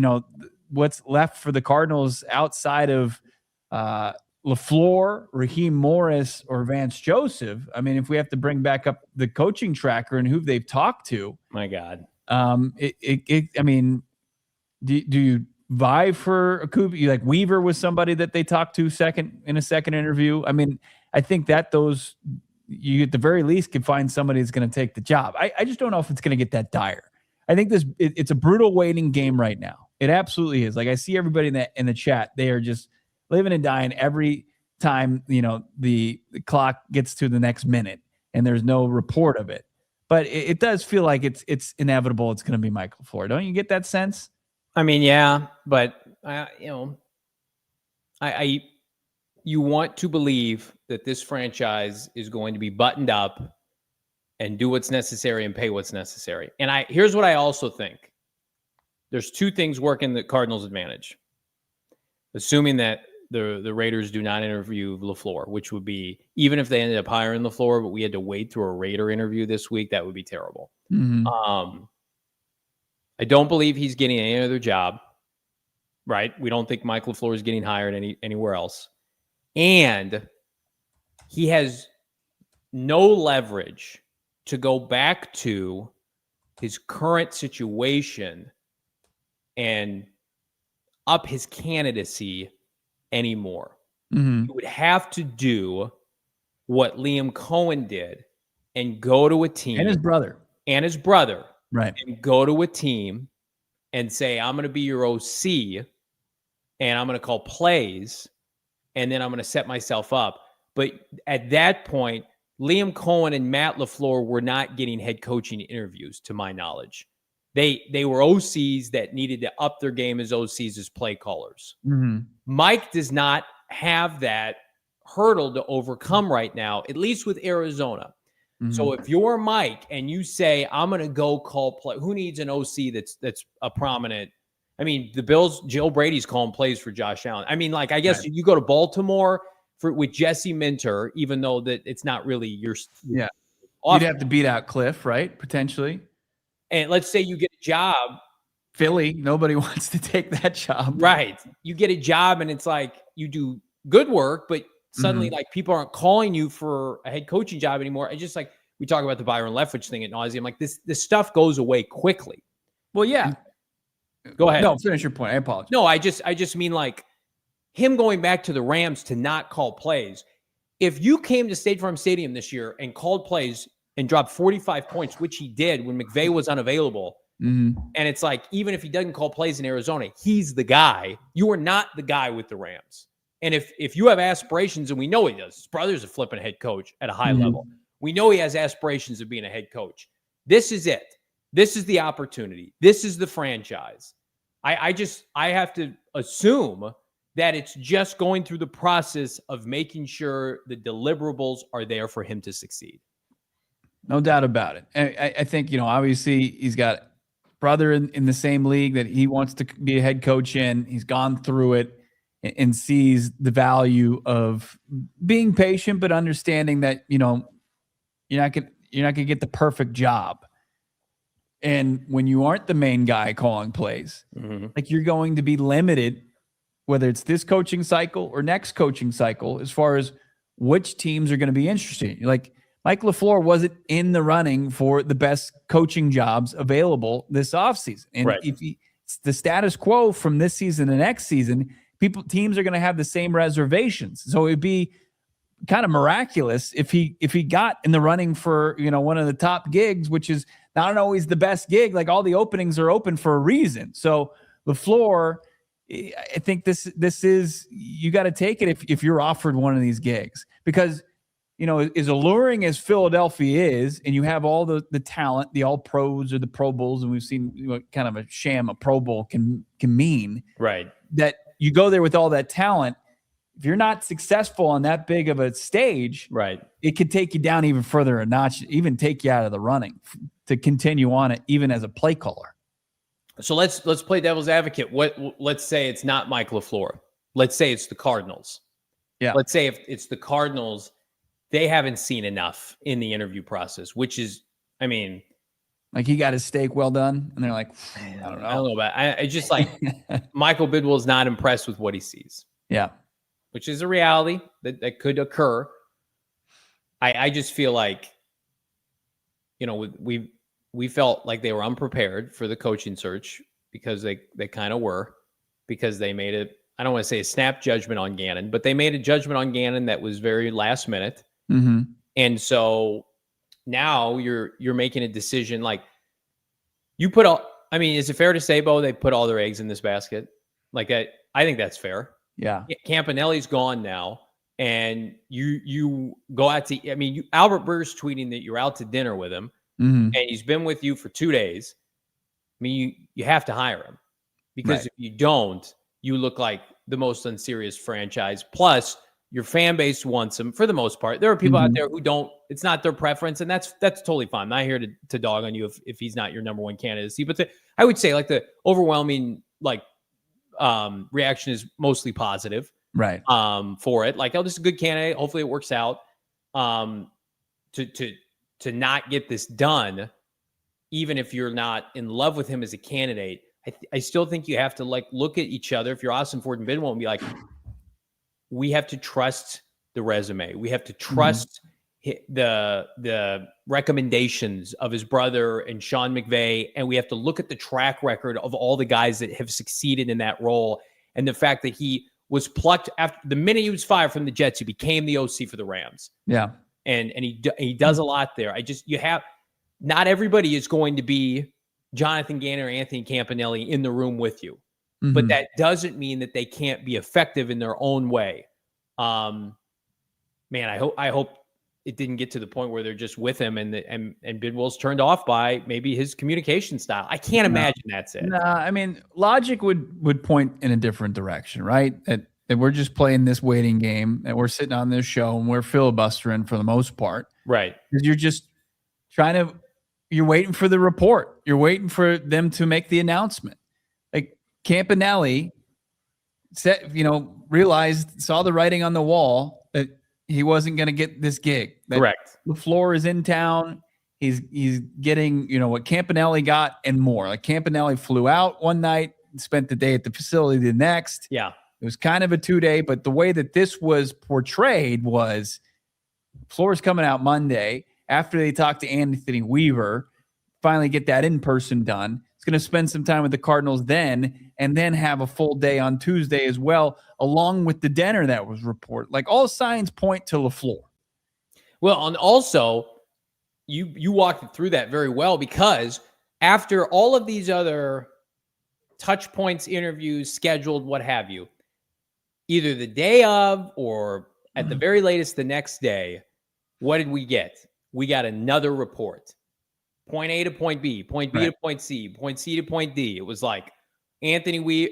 what's left for the Cardinals outside of LaFleur, Raheem Morris, or Vance Joseph. I mean, if we have to bring back up the coaching tracker and who they've talked to, my God. I mean, do you vie for a Kubiak? Like Weaver was somebody that they talked to in a second interview. I mean, I think that you at the very least can find somebody that's going to take the job. I just don't know if it's going to get that dire. I think it's a brutal waiting game right now. It absolutely is. Like I see everybody in the chat, they are just living and dying every time, the clock gets to the next minute and there's no report of it. But it does feel like it's inevitable. It's going to be Michael LaFleur. Don't you get that sense? I mean, yeah, but you want to believe that this franchise is going to be buttoned up and do what's necessary and pay what's necessary. And here's what I also think. There's 2 things working the Cardinals' advantage. Assuming that the Raiders do not interview LaFleur, which would be, even if they ended up hiring LaFleur, but we had to wait through a Raider interview this week, that would be terrible. Mm-hmm. I don't believe he's getting any other job, right? We don't think Michael LaFleur is getting hired anywhere else. And he has no leverage to go back to his current situation and up his candidacy anymore. Mm-hmm. You would have to do what Liam Cohen did and go to a team. And his brother. Right. And go to a team and say, I'm going to be your OC and I'm going to call plays and then I'm going to set myself up. But at that point, Liam Cohen and Matt LaFleur were not getting head coaching interviews, to my knowledge. They were OCs that needed to up their game as OCs, as play callers. Mm-hmm. Mike does not have that hurdle to overcome right now, at least with Arizona. Mm-hmm. So if you're Mike and you say, I'm going to go call play, who needs an OC that's a prominent? I mean, the Bills, Joe Brady's calling plays for Josh Allen. I mean, like, I guess you go to Baltimore with Jesse Minter, even though that it's not really your. Yeah. You'd have to beat out Cliff, right? Potentially. And let's say you get a job. Philly, nobody wants to take that job. Right. You get a job and it's like you do good work, but suddenly like people aren't calling you for a head coaching job anymore. It's just like we talk about the Byron Leftwich thing at nauseum. Like this stuff goes away quickly. Well, yeah. Go ahead. No, finish your point. I apologize. No, I just mean like him going back to the Rams to not call plays. If you came to State Farm Stadium this year and called plays and dropped 45 points, which he did when McVay was unavailable, and it's like, even if he doesn't call plays in Arizona, he's the guy. You are not the guy with the Rams. And if you have aspirations, and we know he does, his brother's a flipping head coach at a high level. We know he has aspirations of being a head coach. This is it. This is the opportunity. This is the franchise. I have to assume that it's just going through the process of making sure the deliverables are there for him to succeed. No doubt about it. And I think, obviously he's got a brother in the same league that he wants to be a head coach in. He's gone through it and sees the value of being patient, but understanding that, you're not going to get the perfect job. And when you aren't the main guy calling plays, like you're going to be limited, whether it's this coaching cycle or next coaching cycle, as far as which teams are going to be interested. Like Mike LaFleur wasn't in the running for the best coaching jobs available this offseason. And if it's the status quo from this season to next season, teams are going to have the same reservations. So it'd be kind of miraculous if he got in the running for, one of the top gigs, which is not always the best gig. Like all the openings are open for a reason. So LaFleur, I think this is, you got to take it if you're offered one of these gigs, because as alluring as Philadelphia is, and you have all the talent, the all pros or the Pro Bowls, and we've seen what kind of a sham a Pro Bowl can mean, right? That you go there with all that talent. If you're not successful on that big of a stage, right, it could take you down even further a notch, even take you out of the running to continue on it, even as a play caller. So let's play devil's advocate. Let's say it's not Mike LaFleur. Let's say it's the Cardinals. Yeah. Let's say if it's the Cardinals, they haven't seen enough in the interview process, which is, I mean, like he got his steak well done, and they're like, I don't know about. I just like Michael Bidwill is not impressed with what he sees. Yeah, which is a reality that could occur. I just feel like, you know, we felt like they were unprepared for the coaching search because they kind of were, because they made it. I don't want to say a snap judgment on Gannon, but they made a judgment on Gannon that was very last minute. Mm-hmm. And so now you're making a decision. Like you put all, I mean, is it fair to say, Bo, they put all their eggs in this basket? Like I think that's fair. Yeah. Campanelli's gone now. And you go out to, I mean, Albert Breer's tweeting that you're out to dinner with him, and he's been with you for 2 days. I mean, you have to hire him, because if you don't, you look like the most unserious franchise. Plus, your fan base wants him for the most part. There are people out there who don't. It's not their preference, and that's totally fine. I'm not here to dog on you if he's not your number one candidacy. But I would say like the overwhelming reaction is mostly positive. Right. For it. Like, oh, this is a good candidate. Hopefully it works out. To not get this done, even if you're not in love with him as a candidate, I still think you have to like look at each other. If you're Ossenfort and Bidwill, and be like, we have to trust the resume. We have to trust the recommendations of his brother and Sean McVay. And we have to look at the track record of all the guys that have succeeded in that role. And the fact that he was plucked after the minute he was fired from the Jets, he became the OC for the Rams. Yeah. And he does a lot there. Not everybody is going to be Jonathan Gannon or Anthony Campanile in the room with you, but that doesn't mean that they can't be effective in their own way. Man, I hope it didn't get to the point where they're just with him and Bidwill's turned off by maybe his communication style. I can't imagine that's it. No, I mean, logic would point in a different direction, right? That we're just playing this waiting game, and we're sitting on this show and we're filibustering for the most part. Right. Because you're just you're waiting for the report. You're waiting for them to make the announcement. Like Campanile saw the writing on the wall that he wasn't going to get this gig. Correct. LaFleur is in town. He's getting, what Campanile got and more. Like Campanile flew out one night, spent the day at the facility the next. Yeah. It was kind of a 2-day, but the way that this was portrayed was LaFleur's coming out Monday after they talked to Anthony Weaver, finally get that in person done. He's going to spend some time with the Cardinals then, and then have a full day on Tuesday as well, along with the dinner that was reported. Like all signs point to LaFleur. Well, and also you walked through that very well, because after all of these other touch points, interviews, scheduled, what have you, either the day of or at the very latest the next day, what did we get? We got another report. Point A to point B, point B to point C to point D. It was like Anthony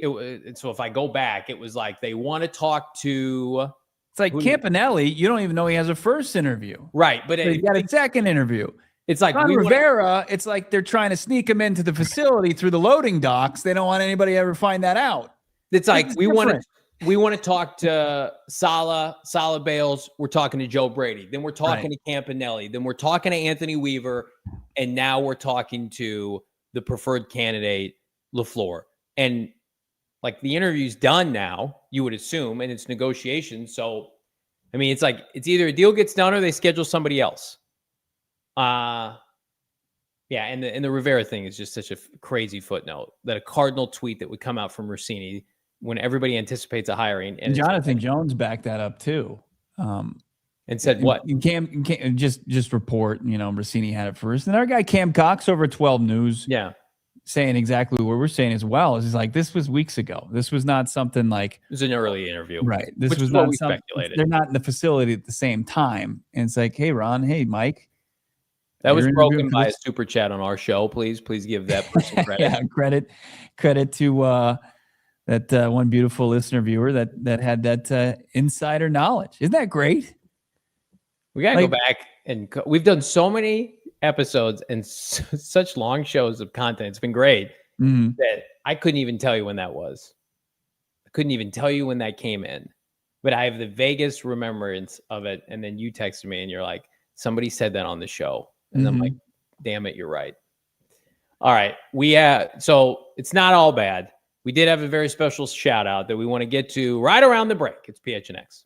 so if I go back, it was like they want to talk to. It's like Campanile, you don't even know he has a first interview. Right. But he got a second interview. It's like Ron Rivera, it's like they're trying to sneak him into the facility through the loading docks. They don't want anybody to ever find that out. It's like we want to talk to Salah Bales. We're talking to Joe Brady. Then we're talking to Campanile. Then we're talking to Anthony Weaver. And now we're talking to the preferred candidate, LaFleur. And like the interview's done now, you would assume, and it's negotiation. So, I mean, it's like it's either a deal gets done or they schedule somebody else. Yeah, and the Rivera thing is just such a crazy footnote that a Cardinal tweet that would come out from Rossini when everybody anticipates a hiring. And Jonathan Jones backed that up too. And said what? Cam just report, Rossini had it first. And our guy Cam Cox over at 12 News. Yeah. Saying exactly what we're saying as well. Is like, this was weeks ago. This was not something like. It was an early interview. Right. This was not something. They're not in the facility at the same time. And it's like, hey, Ron, hey, Mike. That was broken by a super chat on our show. Please give that person credit. Yeah, credit to that one beautiful listener viewer that had that insider knowledge. Isn't that great? We got to go back, and we've done so many episodes and such long shows of content. It's been great that I couldn't even tell you when that was. I couldn't even tell you when that came in, but I have the vaguest remembrance of it. And then you texted me and you're like, somebody said that on the show. And I'm like, damn it, you're right. All right. So it's not all bad. We did have a very special shout out that we want to get to right around the break. It's PHNX.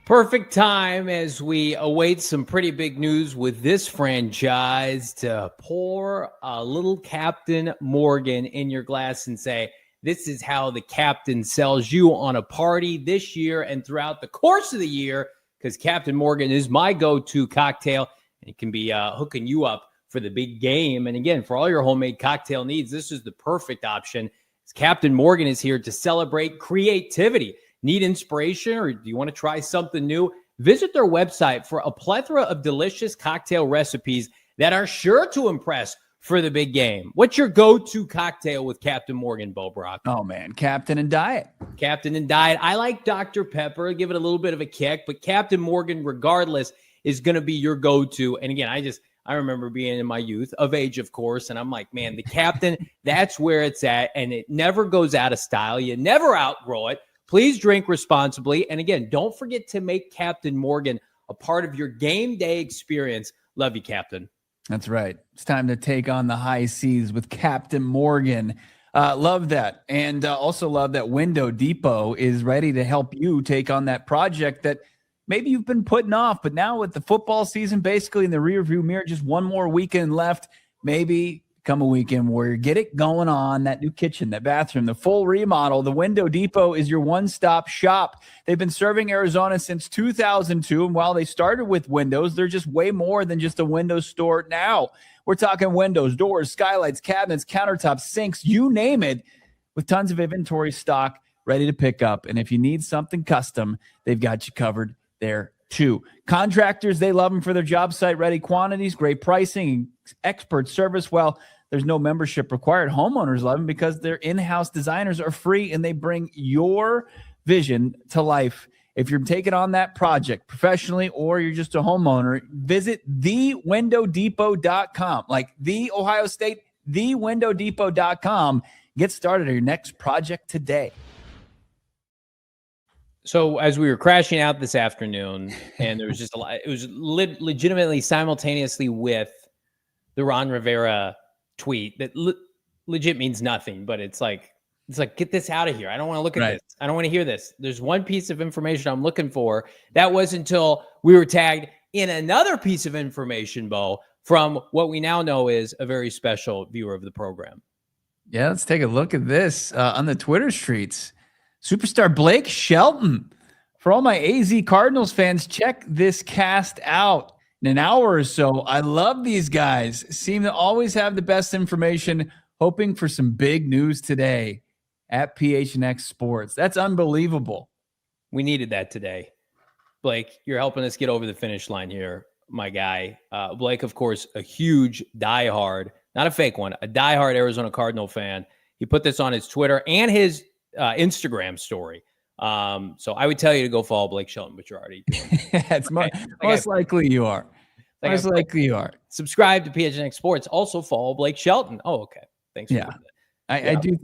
Perfect time as we await some pretty big news with this franchise to pour a little Captain Morgan in your glass and say, this is how the captain sells you on a party this year and throughout the course of the year, because Captain Morgan is my go-to cocktail, and it can be hooking you up for the big game. And again, for all your homemade cocktail needs, this is the perfect option. Captain Morgan is here to celebrate creativity. Need inspiration, or do you want to try something new? Visit their website for a plethora of delicious cocktail recipes that are sure to impress for the big game. What's your go-to cocktail with Captain Morgan, Bo Brock? Oh, man, Captain and Diet. Captain and Diet. I like Dr. Pepper. Give it a little bit of a kick, but Captain Morgan, regardless, is going to be your go-to. And again, I remember being in my youth, of age, of course, and I'm like, man, the Captain, that's where it's at, and it never goes out of style. You never outgrow it. Please drink responsibly. And again, don't forget to make Captain Morgan a part of your game day experience. Love you, Captain. That's right. It's time to take on the high seas with Captain Morgan. Love that. And also love that Window Depot is ready to help you take on that project that maybe you've been putting off. But now with the football season basically in the rearview mirror, just one more weekend left, maybe come a weekend where you get it going on, that new kitchen, that bathroom, the full remodel. The Window Depot is your one-stop shop. They've been serving Arizona since 2002, and while they started with windows, they're just way more than just a window store now. We're talking windows, doors, skylights, cabinets, countertops, sinks, you name it, with tons of inventory stock ready to pick up. And if you need something custom, they've got you covered there too. Contractors, they love them for their job site ready quantities, great pricing, expert service. Well, there's no membership required. Homeowners love them because their in-house designers are free and they bring your vision to life. If you're taking on that project professionally or you're just a homeowner, visit thewindowdepot.com, like the Ohio State, thewindowdepot.com. Get started on your next project today. So as we were crashing out this afternoon, and there was just a lot, it was legitimately simultaneously with the Ron Rivera tweet that legit means nothing, but it's like, get this out of here. I don't want to look at this. I don't want to hear this. There's one piece of information I'm looking for. That was until we were tagged in another piece of information, Bo, from what we now know is a very special viewer of the program. Yeah, let's take a look at this on the Twitter streets. Superstar Blake Shelton. For all my AZ Cardinals fans, check this cast out in an hour or so. I love these guys. Seem to always have the best information. Hoping for some big news today at PHNX Sports. That's unbelievable. We needed that today. Blake, you're helping us get over the finish line here, my guy. Blake, of course, a huge diehard, not a fake one, a diehard Arizona Cardinal fan. He put this on his Twitter and his Instagram story. So I would tell you to go follow Blake Shelton, but you're already doing it. It's most likely you are. Most likely you are. Subscribe to PHNX Sports. Also follow Blake Shelton. Oh, okay. Thanks for that. I do.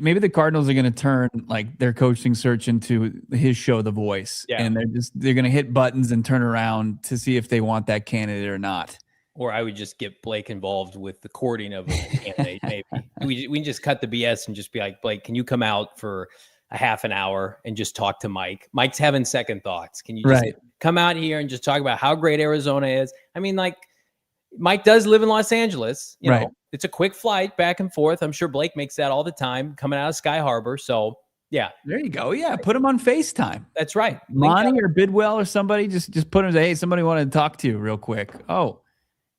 Maybe the Cardinals are going to turn like their coaching search into his show, The Voice, and they're going to hit buttons and turn around to see if they want that candidate or not. Or I would just get Blake involved with the courting of a candidate. Maybe we can just cut the BS and just be like, Blake, can you come out for a half an hour and just talk to Mike? Mike's having second thoughts. Can you just come out here and just talk about how great Arizona is? I mean, like, Mike does live in Los Angeles. You know, it's a quick flight back and forth. I'm sure Blake makes that all the time coming out of Sky Harbor. So, yeah. There you go. Yeah, put him on FaceTime. That's right. Monty or Bidwill or somebody, just put him, hey, somebody wanted to talk to you real quick. Oh,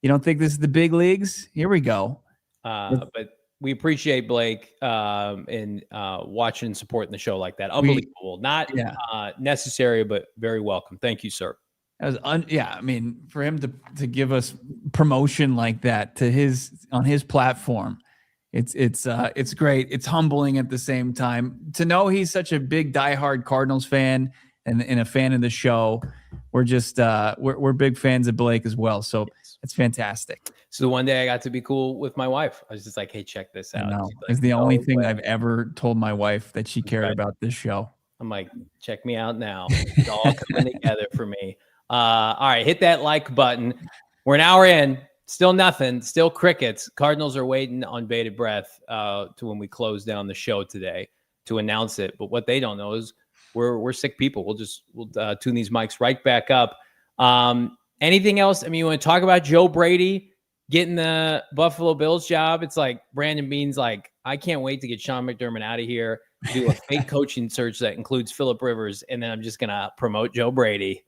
you don't think this is the big leagues? Here we go. But we appreciate Blake and watching and supporting the show like that. Unbelievable. Not necessary, but very welcome. Thank you, sir. That was I mean, for him to give us promotion like that to on his platform, it's great. It's humbling at the same time to know he's such a big diehard Cardinals fan and a fan of the show. we're just we're big fans of Blake as well. So it's fantastic. So the one day I got to be cool with my wife. I was just like, hey, check this out. No, like, it's the only thing way. I've ever told my wife that she cared about this show. I'm like, check me out now. It's all coming together for me. All right, hit that like button. We're an hour in. Still nothing. Still crickets. Cardinals are waiting on bated breath to when we close down the show today to announce it. But what they don't know is we're sick people. We'll tune these mics right back up. Anything else? I mean, you want to talk about Joe Brady getting the Buffalo Bills job? It's like Brandon Beane's like, I can't wait to get Sean McDermott out of here, do a fake coaching search that includes Phillip Rivers, and then I'm just gonna promote Joe Brady.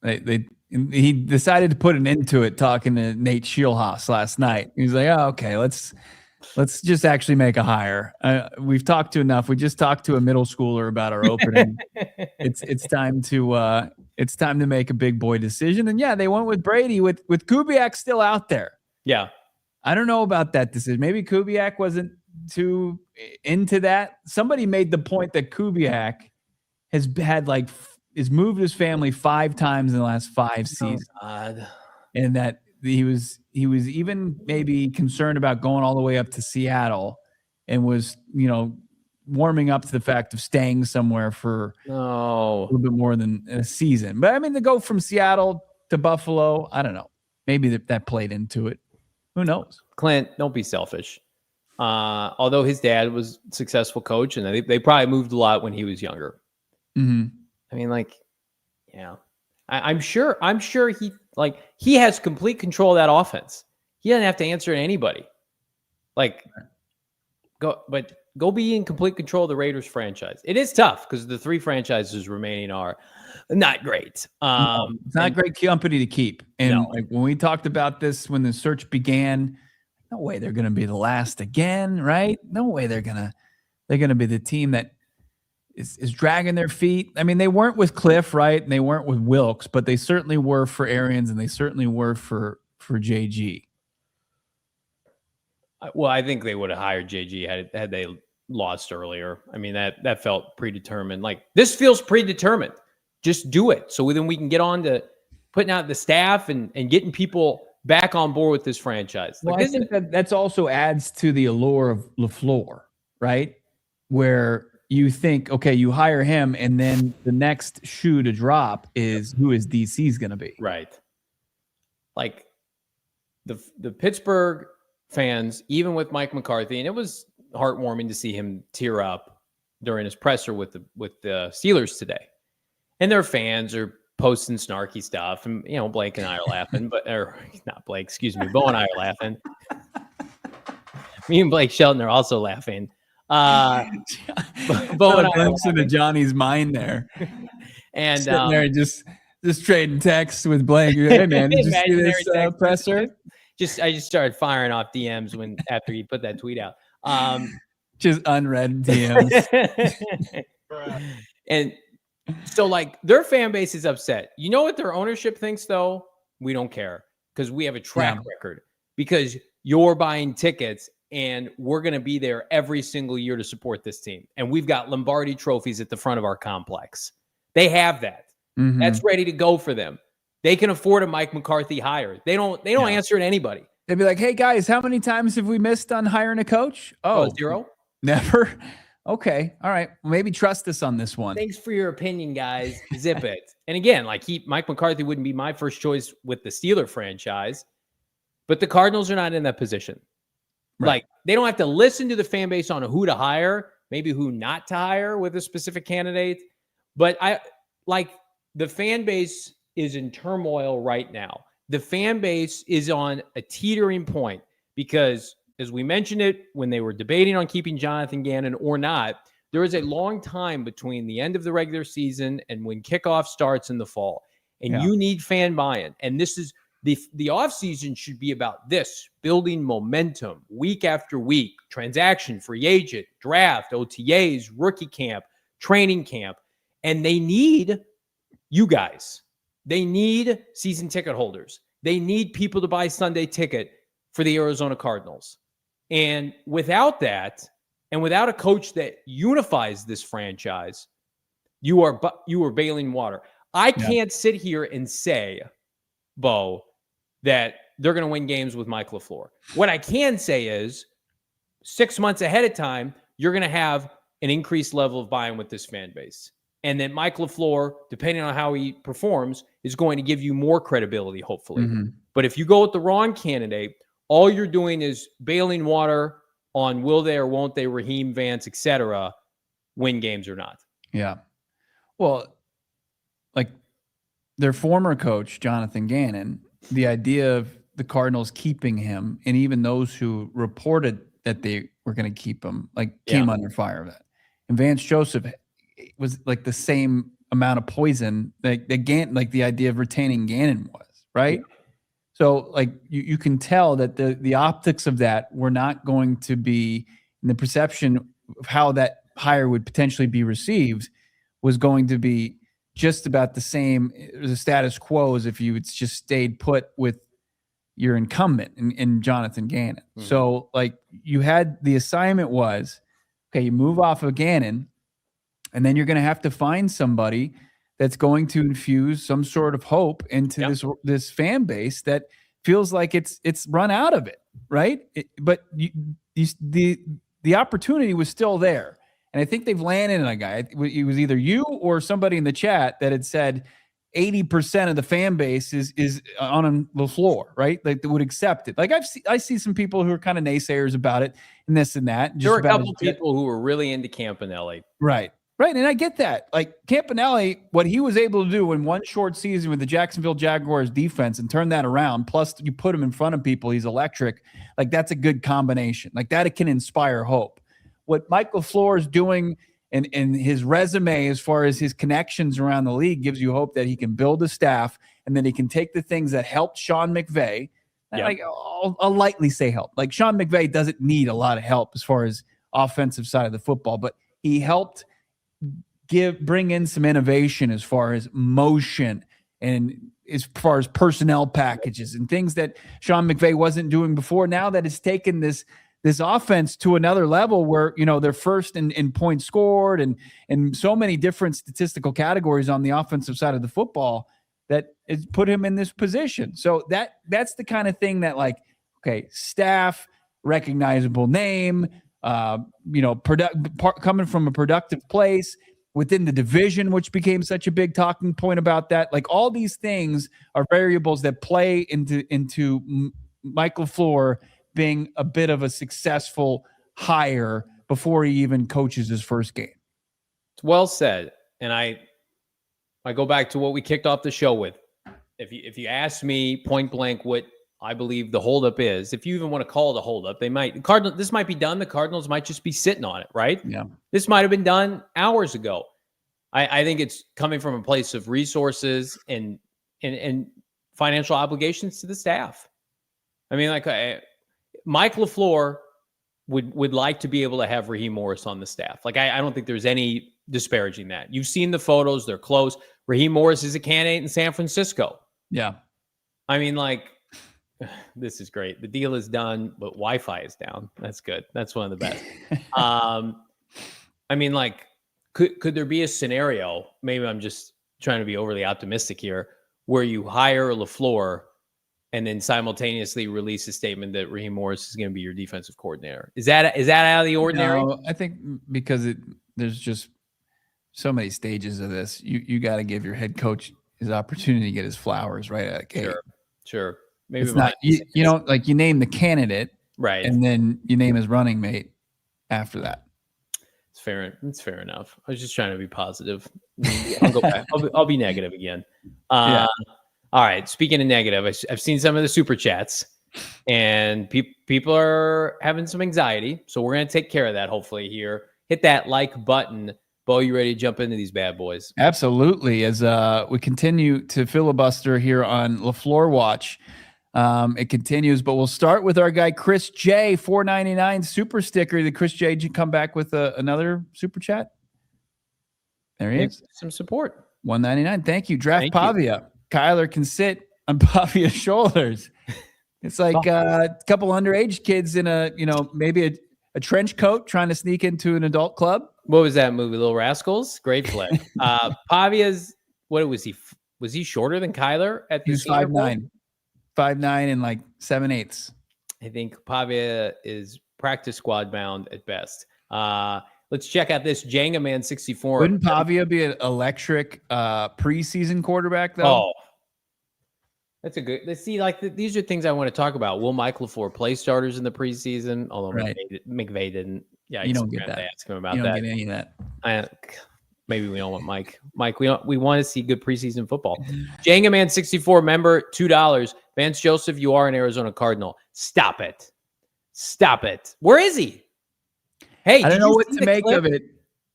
He decided to put an end to it talking to Nate Scheelhaas last night. He's like, oh, okay, let's just actually make a hire. We've talked to enough. We just talked to a middle schooler about our opening. It's time to make a big boy decision. And yeah, they went with Brady with Kubiak still out there. Yeah. I don't know about that decision. Maybe Kubiak wasn't too into that. Somebody made the point that Kubiak has moved his family 5 times in the last 5 seasons. God. And that he was even maybe concerned about going all the way up to Seattle and was, warming up to the fact of staying somewhere for a little bit more than a season. But I mean, to go from Seattle to Buffalo, I don't know. Maybe that played into it. Who knows? Klint, don't be selfish. Although his dad was a successful coach and they probably moved a lot when he was younger. Mm-hmm. I mean, yeah, I'm sure he has complete control of that offense. He doesn't have to answer to anybody. Go be in complete control of the Raiders franchise. It is tough because the 3 franchises remaining are not great. It's not a great company to keep. And when we talked about this, when the search began, no way they're going to be the last again, right? No way they're going to be the team that is dragging their feet. I mean, they weren't with Cliff, right? And they weren't with Wilkes, but they certainly were for Arians and they certainly were for JG. Well, I think they would have hired JG had they lost earlier. I mean, that felt predetermined. This feels predetermined. Just do it. So then we can get on to putting out the staff and getting people back on board with this franchise. Well, I think that's also adds to the allure of LaFleur, right? Where you think, okay, you hire him, and then the next shoe to drop is who is DC's going to be. Right. The Pittsburgh fans, even with Mike McCarthy, and it was heartwarming to see him tear up during his presser with the Steelers today. And their fans are posting snarky stuff, and Blake and I are laughing, or not Blake, excuse me, Bo and I are laughing. Me and Blake Shelton are also laughing. Bo and I glimpse into Johnny's mind there, and sitting there just trading texts with Blake. Hey man, did you see this presser? I just started firing off DMs after he put that tweet out. Just unread DMs. And so their fan base is upset. You know what their ownership thinks though? We don't care because we have a track record because you're buying tickets and we're going to be there every single year to support this team. And we've got Lombardi trophies at the front of our complex. They have that. Mm-hmm. That's ready to go for them. They can afford a Mike McCarthy hire. They don't answer to anybody. They'd be like, hey guys, how many times have we missed on hiring a coach? Oh, 0. Never. Okay. All right. Well, maybe trust us on this one. Thanks for your opinion, guys. Zip it. And again, Mike McCarthy wouldn't be my first choice with the Steeler franchise, but the Cardinals are not in that position. Right. They don't have to listen to the fan base on who to hire, maybe who not to hire with a specific candidate. But the fan base is in turmoil right now. The fan base is on a teetering point because, as we mentioned it, when they were debating on keeping Jonathan Gannon or not, there is a long time between the end of the regular season and when kickoff starts in the fall. And you need fan buy-in. And this is the offseason should be about this, building momentum week after week, transaction, free agent, draft, OTAs, rookie camp, training camp. And they need you guys. They need season ticket holders. They need people to buy Sunday ticket for the Arizona Cardinals. And without that, and without a coach that unifies this franchise, you are bailing water. I can't sit here and say, Bo, that they're going to win games with Mike LaFleur. What I can say is 6 months ahead of time, you're going to have an increased level of buy-in with this fan base. And then Mike LaFleur, depending on how he performs, is going to give you more credibility, hopefully. But if you go with the wrong candidate, all you're doing is bailing water on will they or won't they, Raheem, Vance, etc., win games or not. Yeah. Well, like their former coach, Jonathan Gannon, the idea of the Cardinals keeping him, and even those who reported that they were going to keep him, came under fire of that. And Vance Joseph was like the same amount of poison that the idea of retaining Gannon was, right? Yeah. So like you can tell that the optics of that were not going to be, and the perception of how that hire would potentially be received was going to be just about the same, the status quo as if you had just stayed put with your incumbent in Jonathan Gannon. So like you had, the assignment was, okay, you move off of Gannon, and then you're going to have to find somebody that's going to infuse some sort of hope into this fan base that feels like it's run out of it, right? But the opportunity was still there. And I think they've landed on a guy. It was either you or somebody in the chat that had said 80% of the fan base is on LaFleur, right? Like they would accept it. Like I see some people who are kind of naysayers about it and this and that. There were a couple of people who were really into Campanile. Right. Right. And I get that. Like Campanile, what he was able to do in one short season with the Jacksonville Jaguars defense and turn that around, plus you put him in front of people, he's electric. Like that's a good combination. Like that can inspire hope. What Michael LaFleur is doing and his resume as far as his connections around the league gives you hope that he can build a staff and then he can take the things that helped Sean McVay. Like I'll lightly say help. Like Sean McVay doesn't need a lot of help as far as offensive side of the football, but he helped bring in some innovation as far as motion and as far as personnel packages and things that Sean McVay wasn't doing before. Now that it's taken this offense to another level where, you know, they're first in points scored and so many different statistical categories on the offensive side of the football that has put him in this position. So that's the kind of thing that, like, okay, staff, recognizable name, coming from a productive place within the division, which became such a big talking point about that. Like all these things are variables that play into Mike LaFleur being a bit of a successful hire before he even coaches his first game. It's well said. And I go back to what we kicked off the show with. If you ask me point blank what I believe the holdup is, if you even want to call it a holdup, this might be done. The Cardinals might just be sitting on it, right? Yeah. This might have been done hours ago. I think it's coming from a place of resources and financial obligations to the staff. I mean, like Mike LaFleur would like to be able to have Raheem Morris on the staff. Like, I don't think there's any disparaging that. You've seen the photos. They're close. Raheem Morris is a candidate in San Francisco. Yeah. I mean, like, this is great. The deal is done, but Wi-Fi is down. That's good. That's one of the best. I mean, like, could there be a scenario, maybe I'm just trying to be overly optimistic here, where you hire LaFleur and then simultaneously release a statement that Raheem Morris is going to be your defensive coordinator? Is that out of the ordinary? No, I think because there's just so many stages of this. You got to give your head coach his opportunity to get his flowers right out of the gate. Sure. Maybe it's not you know, like you name the candidate, right, and then you name his running mate after that. It's fair enough. I was just trying to be positive. I'll go back. I'll be negative again. Yeah. All right. Speaking of negative, I've seen some of the super chats, and people are having some anxiety. So we're going to take care of that, hopefully, here. Hit that like button. Bo, you ready to jump into these bad boys? Absolutely. As we continue to filibuster here on LaFleur Watch, it continues, but we'll start with our guy, Chris J, $4.99 super sticker. Did Chris J come back with another super chat? There he is. Some support. $1.99. Thank you. Draft Pavia. Kyler can sit on Pavia's shoulders. It's like a couple underage kids in maybe a trench coat trying to sneak into an adult club. What was that movie? Little Rascals? Great flick. Pavia's What was he? Was he shorter than Kyler at the He was 5'9", 5'9" and like 7/8. I think Pavia is practice squad bound at best. Let's check out this Jenga Man 64. Wouldn't Pavia be an electric preseason quarterback though? Oh, that's a good. Let's see. Like these are things I want to talk about. Will Mike LaFleur play starters in the preseason? Although McVay didn't. Yeah, you don't get that. Ask him about you that. Don't get any of that. Maybe we don't want Mike. Mike, we want to see good preseason football. Jenga Man 64 member $2. Vance Joseph, you are an Arizona Cardinal. Stop it. Stop it. Where is he? Hey, I don't know what to make of it.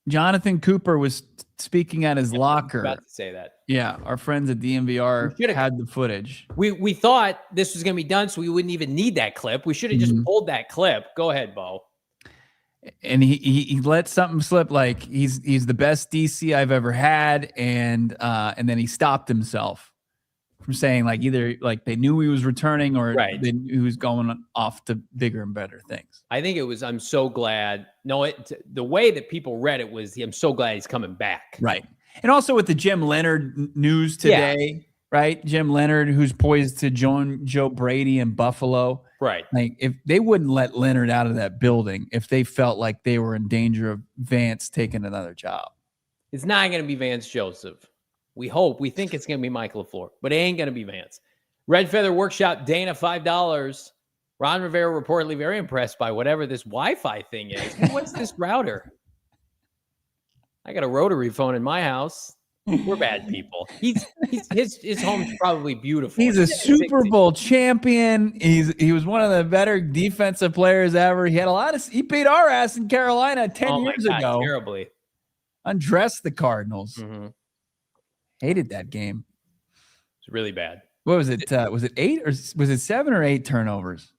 Jonathan Cooper was speaking at his locker. I was about to say that. Yeah, our friends at DMVR had the footage. We thought this was going to be done, so we wouldn't even need that clip. We should have just pulled that clip. Go ahead, Bo. And he let something slip, like he's the best DC I've ever had, and then he stopped himself from saying like either like they knew he was returning or they knew he was going off to bigger and better things. I think it was I'm so glad. No, the way that people read it was I'm so glad he's coming back. Right. And also with the Jim Leonard news today, right? Jim Leonard, who's poised to join Joe Brady in Buffalo. Right. Like if they wouldn't let Leonard out of that building if they felt like they were in danger of Vance taking another job. It's not going to be Vance Joseph. We think it's going to be Michael LaFleur, but it ain't going to be Vance. Red Feather Workshop, Dana, $5. Ron Rivera reportedly very impressed by whatever this Wi-Fi thing is. What's this router? I got a rotary phone in my house. We're bad people. His home's probably beautiful. He's a Super Bowl champion. He was one of the better defensive players ever. He beat our ass in Carolina 10 years ago. Terribly. Undressed the Cardinals. Hated that game. It's really bad. What was it? Was it 8 or was it 7 or 8 turnovers?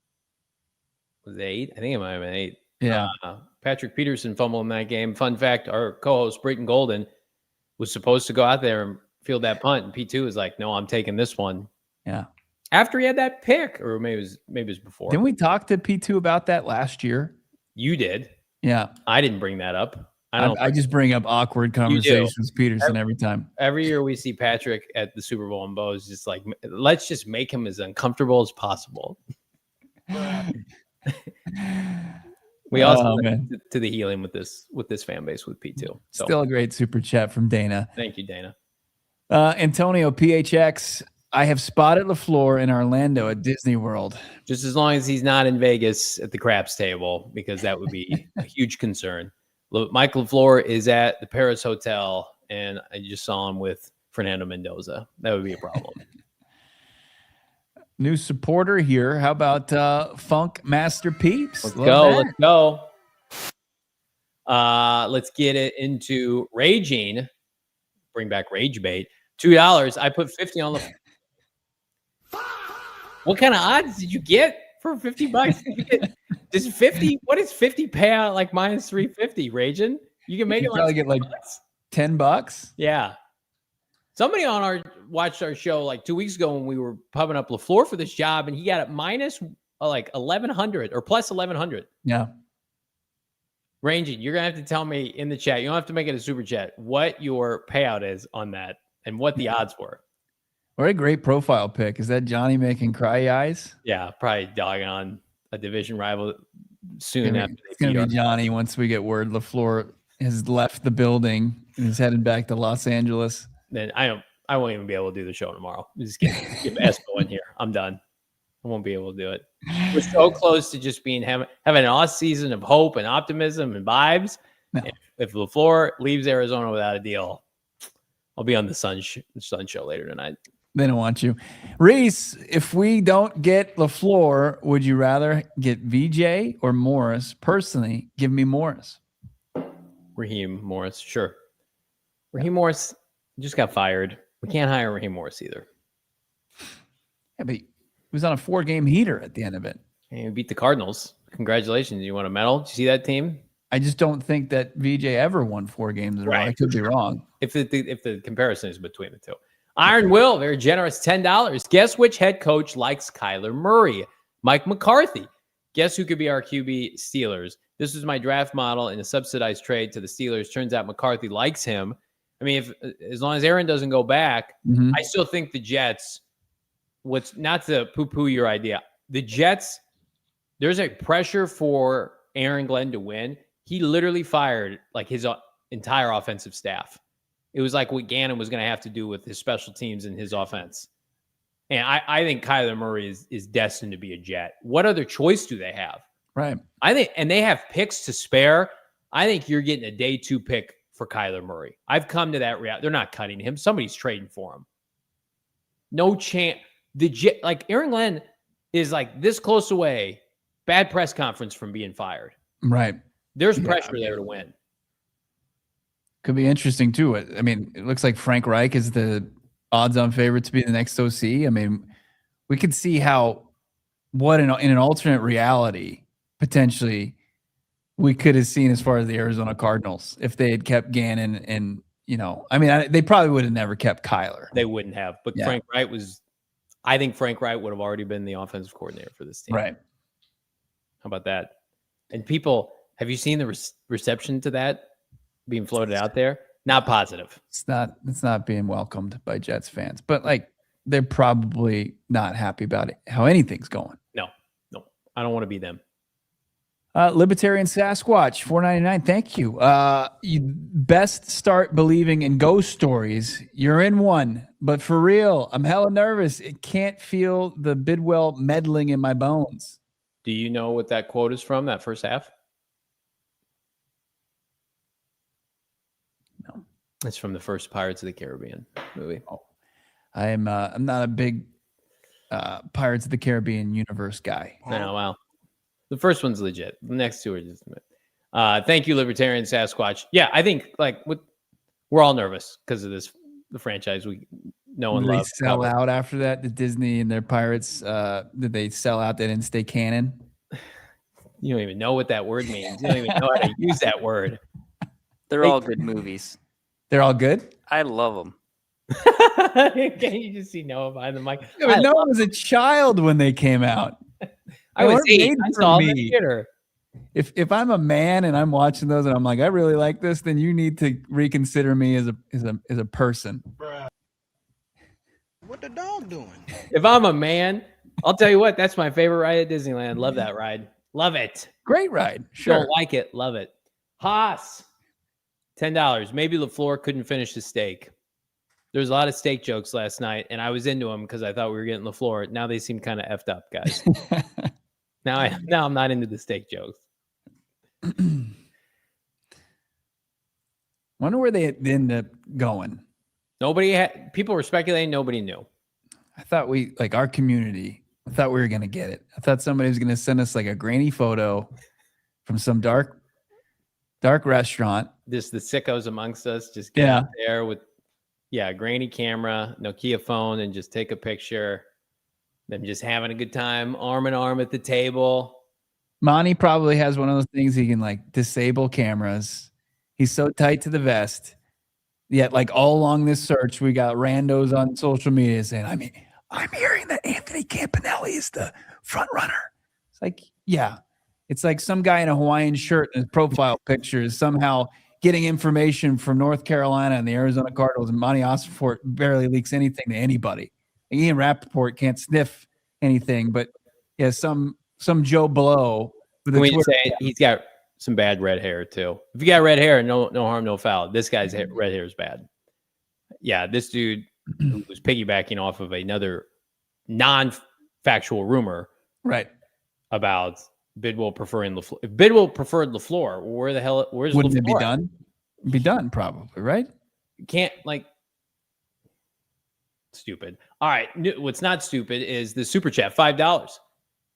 Was it 8? I think it might have been 8. Yeah. Patrick Peterson fumbled in that game. Fun fact, our co-host Brayton Golden was supposed to go out there and field that punt, and P2 was like, no, I'm taking this one. Yeah. After he had that pick, or maybe it was before. Didn't we talk to P2 about that last year? You did. Yeah. I didn't bring that up. I just bring up awkward conversations with Peterson every time. Every year we see Patrick at the Super Bowl, and Bo's just like, let's just make him as uncomfortable as possible. We also went to the helium with this fan base with P2. So. Still a great super chat from Dana. Thank you, Dana. Antonio PHX, I have spotted LaFleur in Orlando at Disney World. Just as long as he's not in Vegas at the craps table, because that would be a huge concern. Michael LaFleur is at the Paris Hotel, and I just saw him with Fernando Mendoza. That would be a problem. New supporter here. How about Funk Master Peeps? Let's go. Let's get it into Raging. Bring back Rage Bait. $2. I put 50 on the. What kind of odds did you get for $50? Does 50? What is 50 pay out like minus 350? Raging? You can make it probably get like $10. Yeah. Somebody watched our show like 2 weeks ago when we were pumping up LaFleur for this job, and he got it minus like 1,100 or plus 1,100. Yeah. Ranging, you're gonna have to tell me in the chat. You don't have to make it a super chat what your payout is on that and what the odds were. What a great profile pic. Is that Johnny making cry eyes? Yeah, probably dogging on a division rival soon after. It's gonna be Johnny once we get word LaFleur has left the building and is headed back to Los Angeles. Then I won't even be able to do the show tomorrow. Just get Espo in here. I'm done. I won't be able to do it. We're so close to just having an off season of hope and optimism and vibes. No. If LaFleur leaves Arizona without a deal, I'll be on the Sun show later tonight. They don't want you. Reese, if we don't get LaFleur, would you rather get VJ or Morris? Personally, give me Morris. Raheem Morris, sure. Raheem Morris just got fired. We can't hire Raheem Morris either. Yeah, but he was on a 4-game heater at the end of it. And he beat the Cardinals. Congratulations. You want a medal? Did you see that team? I just don't think that VJ ever won 4 games in a row. I could be wrong. If the comparison is between the two. Iron Will, very generous, $10. Guess which head coach likes Kyler Murray? Mike McCarthy. Guess who could be our QB? Steelers. This was my draft model in a subsidized trade to the Steelers. Turns out McCarthy likes him. I mean, if as long as Aaron doesn't go back, I still think the Jets. What's not to poo-poo your idea, the Jets. There's a pressure for Aaron Glenn to win. He literally fired like his entire offensive staff. It was like what Gannon was going to have to do with his special teams and his offense. And I think Kyler Murray is destined to be a Jet. What other choice do they have? Right. I think, and they have picks to spare. I think you're getting a day 2 pick for Kyler Murray. I've come to that reality. They're not cutting him. Somebody's trading for him. No chance. Like Aaron Glenn is like this close away. Bad press conference from being fired. Right. There's pressure there to win. Could be interesting too. I mean, it looks like Frank Reich is the odds-on favorite to be the next OC. I mean, we could see in an alternate reality, potentially, we could have seen as far as the Arizona Cardinals if they had kept Gannon and, I mean, they probably would have never kept Kyler. They wouldn't have. But Frank Reich I think Frank Reich would have already been the offensive coordinator for this team. Right. How about that? And people, have you seen the reception to that being floated out there? Not positive. It's not being welcomed by Jets fans, but like they're probably not happy about it, how anything's going. No, I don't want to be them. Libertarian Sasquatch, $4.99. Thank you. You best start believing in ghost stories. You're in one, but for real, I'm hella nervous. It can't feel the Bidwill meddling in my bones. Do you know what that quote is from, that first half? No. It's from the first Pirates of the Caribbean movie. Oh. I'm not a big Pirates of the Caribbean universe guy. No, well, the first one's legit. The next two are just thank you, Libertarian Sasquatch. Yeah, I think we're all nervous because of the franchise we know and love. They sell out after that. The Disney and their Pirates, did they sell out? They didn't stay canon. You don't even know what that word means. You don't even know how to use that word. They're all good movies. They're all good? I love them. Can you just see Noah behind the mic? Yeah, but Noah was a child when they came out. I was 8. I saw them in the theater. If I'm a man and I'm watching those and I'm like, I really like this, then you need to reconsider me as a person. What the dog doing? If I'm a man, I'll tell you what, that's my favorite ride at Disneyland. Love that ride. Love it. Great ride. Sure. Don't like it. Love it. Haas, $10. Maybe LaFleur couldn't finish the steak. There was a lot of steak jokes last night, and I was into them because I thought we were getting LaFleur. Now they seem kind of effed up, guys. Now I'm not into the steak jokes. Wonder where they end up going. People were speculating. Nobody knew. I thought our community, I thought we were going to get it. I thought somebody was going to send us like a grainy photo from some dark restaurant. Just the sickos amongst us just get out there with, grainy camera, Nokia phone, and just take a picture. Them just having a good time, arm in arm at the table. Monty probably has one of those things he can like disable cameras. He's so tight to the vest. Yet, like all along this search, we got randos on social media saying, I mean, I'm hearing that Anthony Campanile is the front runner. It's like, yeah. It's like some guy in a Hawaiian shirt in his profile picture is somehow getting information from North Carolina and the Arizona Cardinals, and Monti Ossenfort barely leaks anything to anybody. And Ian Rappaport can't sniff anything, but some Joe Blow. He's got some bad red hair too. If you got red hair, no harm, no foul. This guy's red hair is bad. Yeah, this dude who was piggybacking off of another non-factual rumor, right, about Bidwill preferring LaFleur. If Bidwill preferred LaFleur, where's wouldn't LaFleur? It be done? Be done probably, right? Can't stupid. All right, what's not stupid is the super chat, $5.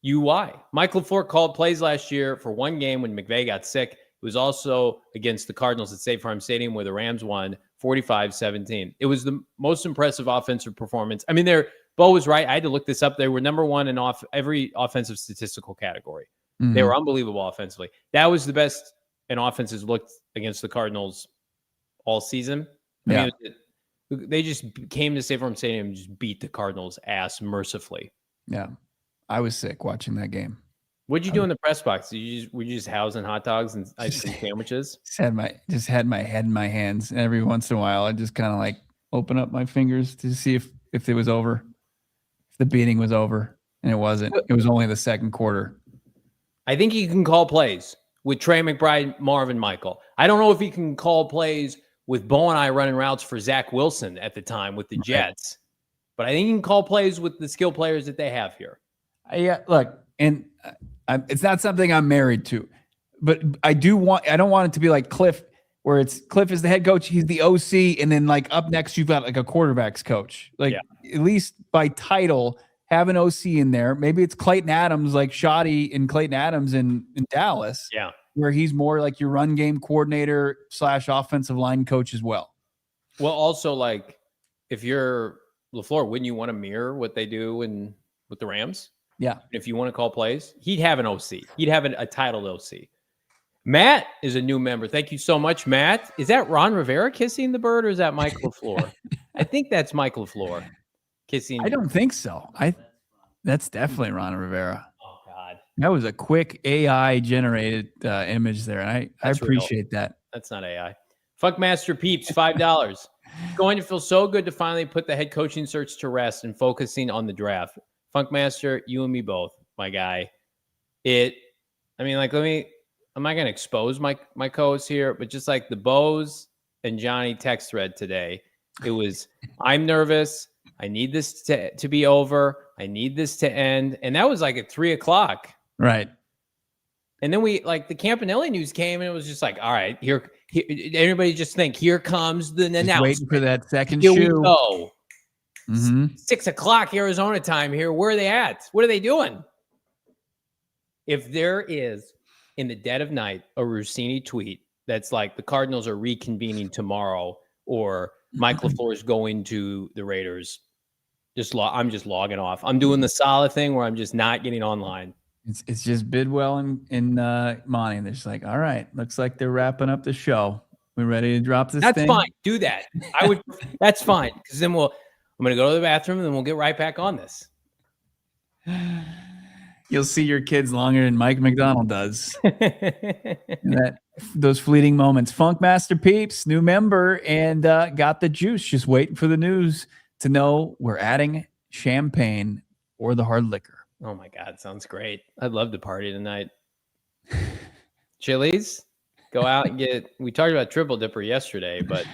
UI. Michael LaFleur called plays last year for one game when McVay got sick. It was also against the Cardinals at State Farm Stadium where the Rams won 45-17. It was the most impressive offensive performance. I mean, Bo was right. I had to look this up. They were number one in every offensive statistical category. Mm-hmm. They were unbelievable offensively. That was the best an offense has looked against the Cardinals all season. I mean, they just came to State Farm Stadium and just beat the Cardinals' ass mercifully. Yeah. I was sick watching that game. What'd you do in the press box? Were you just housing hot dogs and ice cream sandwiches? Just had my head in my hands. And every once in a while, I just kind of like open up my fingers to see if it was over, if the beating was over, and it wasn't. It was only the second quarter. I think he can call plays with Trey McBride, Marvin Michael. I don't know if he can call plays with Bo and I running routes for Zach Wilson at the time with the Jets, but I think he can call plays with the skill players that they have here. Yeah, look, and it's not something I'm married to, but I don't want it to be like Cliff, where Cliff is the head coach, he's the OC, and then like up next you've got like a quarterback's coach. Like at least by title, have an OC in there. Maybe it's Clayton Adams, like Shoddy and Clayton Adams in Dallas. Yeah. Where he's more like your run game coordinator / offensive line coach as well. Well, also like if you're LaFleur, wouldn't you want to mirror what they do with the Rams? Yeah. If you want to call plays, he'd have an OC. He'd have a titled OC. Matt is a new member. Thank you so much, Matt. Is that Ron Rivera kissing the bird, or is that Michael LaFleur? I think that's Michael LaFleur kissing. I don't think so. That's definitely Ron Rivera. Oh God, that was a quick AI generated image there, and I appreciate that. That's not AI. Funkmaster Peeps, $5. It's going to feel so good to finally put the head coaching search to rest and focusing on the draft. Funkmaster, you and me both, my guy. I'm not going to expose my co-hosts here, but just like the Bows and Johnny text thread today, it was, I'm nervous. I need this to be over. I need this to end. And that was like at 3:00. Right. And then the Campanile news came and it was just like, all right, here everybody just think, here comes the announcement. Waiting for that second here shoe. We go. Mm-hmm. 6:00 Arizona time here. Where are they at? What are they doing? If there is in the dead of night a Rossini tweet that's like the Cardinals are reconvening tomorrow or Mike LaFleur is going to the Raiders, I'm just logging off. I'm doing the solid thing where I'm just not getting online. It's just Bidwill and Monty. And they're just like, all right, looks like they're wrapping up the show. We ready to drop this That's thing? fine. Do that. That's fine. Because then I'm going to go to the bathroom and then we'll get right back on this. You'll see your kids longer than Mike McDonald does. Those fleeting moments. Funkmaster Peeps, new member, and got the juice. Just waiting for the news to know we're adding champagne or the hard liquor. Oh my God, sounds great. I'd love to party tonight. Chili's, go out and we talked about Triple Dipper yesterday, but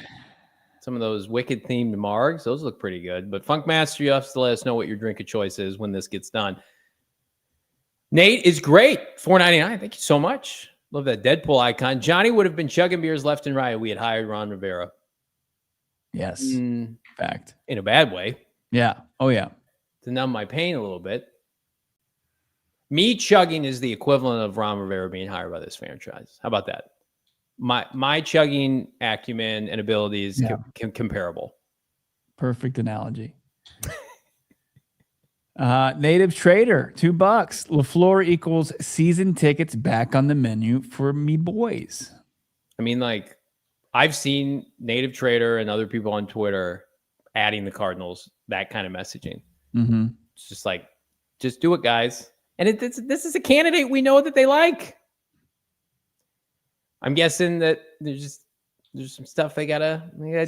some of those wicked themed margs, those look pretty good. But Funkmaster, you have to let us know what your drink of choice is when this gets done. Nate is great. $4.99. Thank you so much. Love that Deadpool icon. Johnny would have been chugging beers left and right if we had hired Ron Rivera. Yes. Fact. In a bad way. Yeah. Oh, yeah. To numb my pain a little bit. Me chugging is the equivalent of Ron Rivera being hired by this franchise. How about that? My chugging acumen and abilities comparable. Perfect analogy. Native Trader, $2. LaFleur equals season tickets back on the menu for me boys. I mean, like, I've seen Native Trader and other people on Twitter adding the Cardinals, that kind of messaging. Mm-hmm. It's just like, just do it, guys. And this is a candidate we know that they like. I'm guessing that there's some stuff they gotta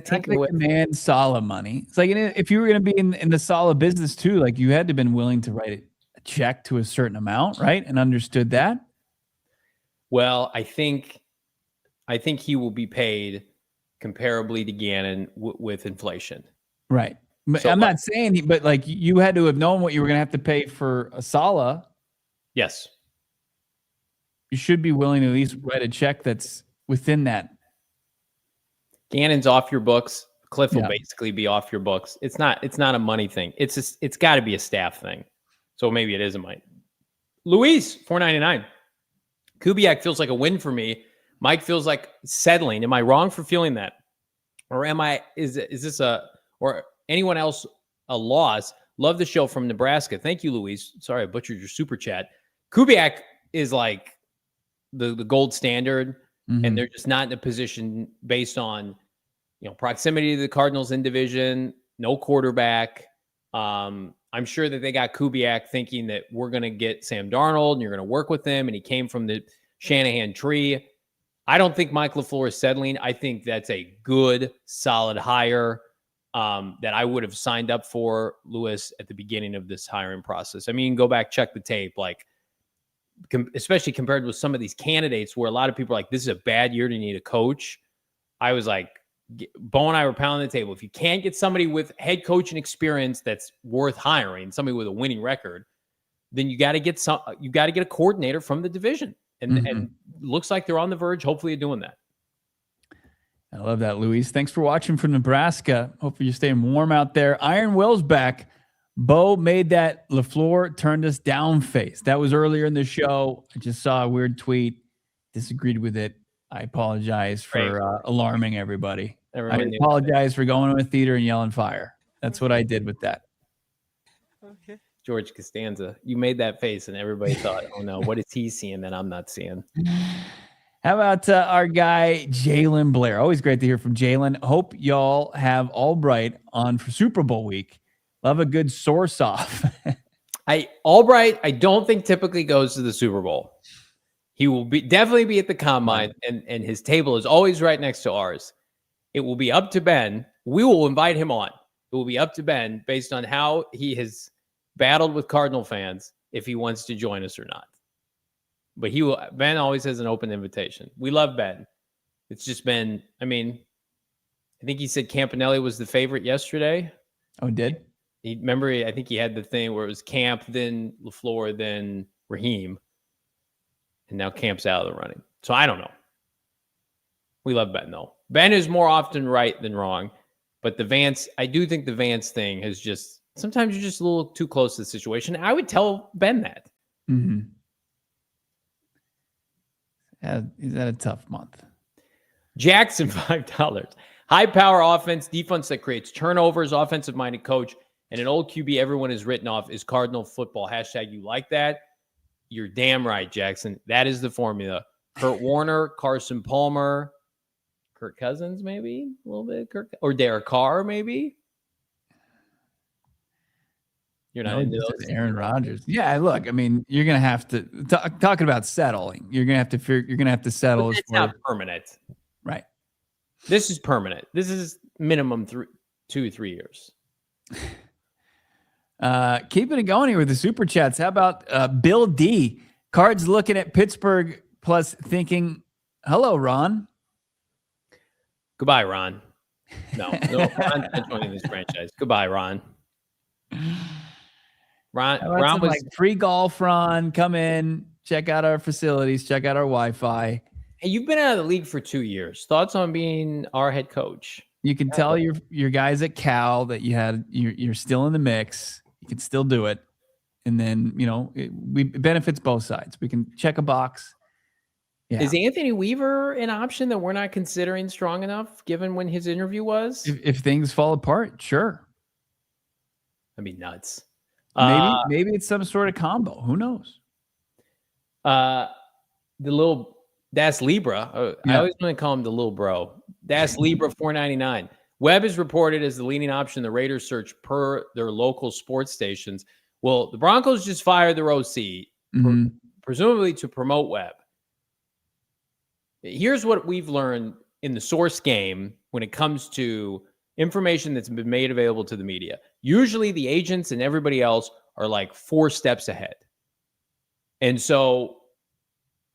tinker with. Demand Sala money. It's like if you were gonna be in the Sala business too, like you had to have been willing to write a check to a certain amount, right? And understood that. Well, I think he will be paid comparably to Gannon with inflation. Right. But so I'm not saying but like you had to have known what you were gonna have to pay for a Sala. Yes. You should be willing to at least write a check that's within that. Gannon's off your books. Cliff will basically be off your books. It's not a money thing. It's got to be a staff thing. So maybe it is a money. Luis, $4.99. Kubiak feels like a win for me. Mike feels like settling. Am I wrong for feeling that? Or is this or anyone else a loss? Love the show from Nebraska. Thank you, Luis. Sorry, I butchered your super chat. Kubiak is like the gold standard. Mm-hmm. And they're just not in a position based on, proximity to the Cardinals in division, no quarterback. I'm sure that they got Kubiak thinking that we're going to get Sam Darnold and you're going to work with him. And he came from the Shanahan tree. I don't think Mike LaFleur is settling. I think that's a good, solid hire that I would have signed up for, Lewis, at the beginning of this hiring process. I mean, go back, check the tape, like, especially compared with some of these candidates where a lot of people are like, this is a bad year to need a coach. I was like, Bo and I were pounding the table. If you can't get somebody with head coaching experience that's worth hiring, somebody with a winning record, then you got to get a coordinator from the division. And looks like they're on the verge, hopefully, of doing that. I love that, Luis. Thanks for watching from Nebraska. Hopefully you're staying warm out there. Iron Will's back. Bo made that LaFleur turned us down face. That was earlier in the show. I just saw a weird tweet. Disagreed with it. I apologize for alarming everybody. I apologize for going to a theater and yelling fire. That's what I did with that. Okay. George Costanza, you made that face and everybody thought, oh no, what is he seeing that I'm not seeing? How about our guy, Jalen Blair? Always great to hear from Jalen. Hope y'all have Albright on for Super Bowl week. Love a good source off. Albright, I don't think typically goes to the Super Bowl. He will definitely be at the combine, and his table is always right next to ours. It will be up to Ben. We will invite him on. It will be up to Ben based on how he has battled with Cardinal fans if he wants to join us or not. But Ben always has an open invitation. We love Ben. It's just been, I think he said Campanile was the favorite yesterday. Oh, he did? I think he had the thing where it was Camp, then LaFleur, then Raheem. And now Camp's out of the running. So I don't know. We love Ben, though. Ben is more often right than wrong. But I do think the Vance thing has just, sometimes you're just a little too close to the situation. I would tell Ben that. Mm-hmm. He's had a tough month. Jackson, $5. High power offense, defense that creates turnovers, offensive minded coach, and an old QB everyone has written off is Cardinal football. # you like that? You're damn right, Jackson. That is the formula. Kurt Warner, Carson Palmer, Kirk Cousins, maybe a little bit, or Derek Carr, maybe. You're not into those. Aaron Rodgers. Yeah, look, you're gonna have to talking about settling. You're gonna have to settle. But it's not permanent, right? This is permanent. This is minimum 2-3 years. Keeping it going here with the super chats. How about Bill D? Cards looking at Pittsburgh plus thinking, hello, Ron. Goodbye, Ron. No, Ron's not joining this franchise. Goodbye, Ron. Ron was like free golf, Ron. Come in, check out our facilities, check out our Wi-Fi. Hey, you've been out of the league for 2 years. Thoughts on being our head coach? You can tell your guys at Cal that you're still in the mix. You can still do it, and then it benefits both sides. We can check a box. Yeah. Is Anthony Weaver an option that we're not considering strong enough, given when his interview was? If things fall apart, sure. That'd be nuts. Maybe it's some sort of combo. Who knows? The little Das Libra. I always want to call him the little bro. Das Libra $4.99. Webb is reported as the leading option in the Raiders search per their local sports stations. Well, the Broncos just fired their OC, presumably to promote Webb. Here's what we've learned in the source game when it comes to information that's been made available to the media. Usually the agents and everybody else are like 4 steps ahead. And so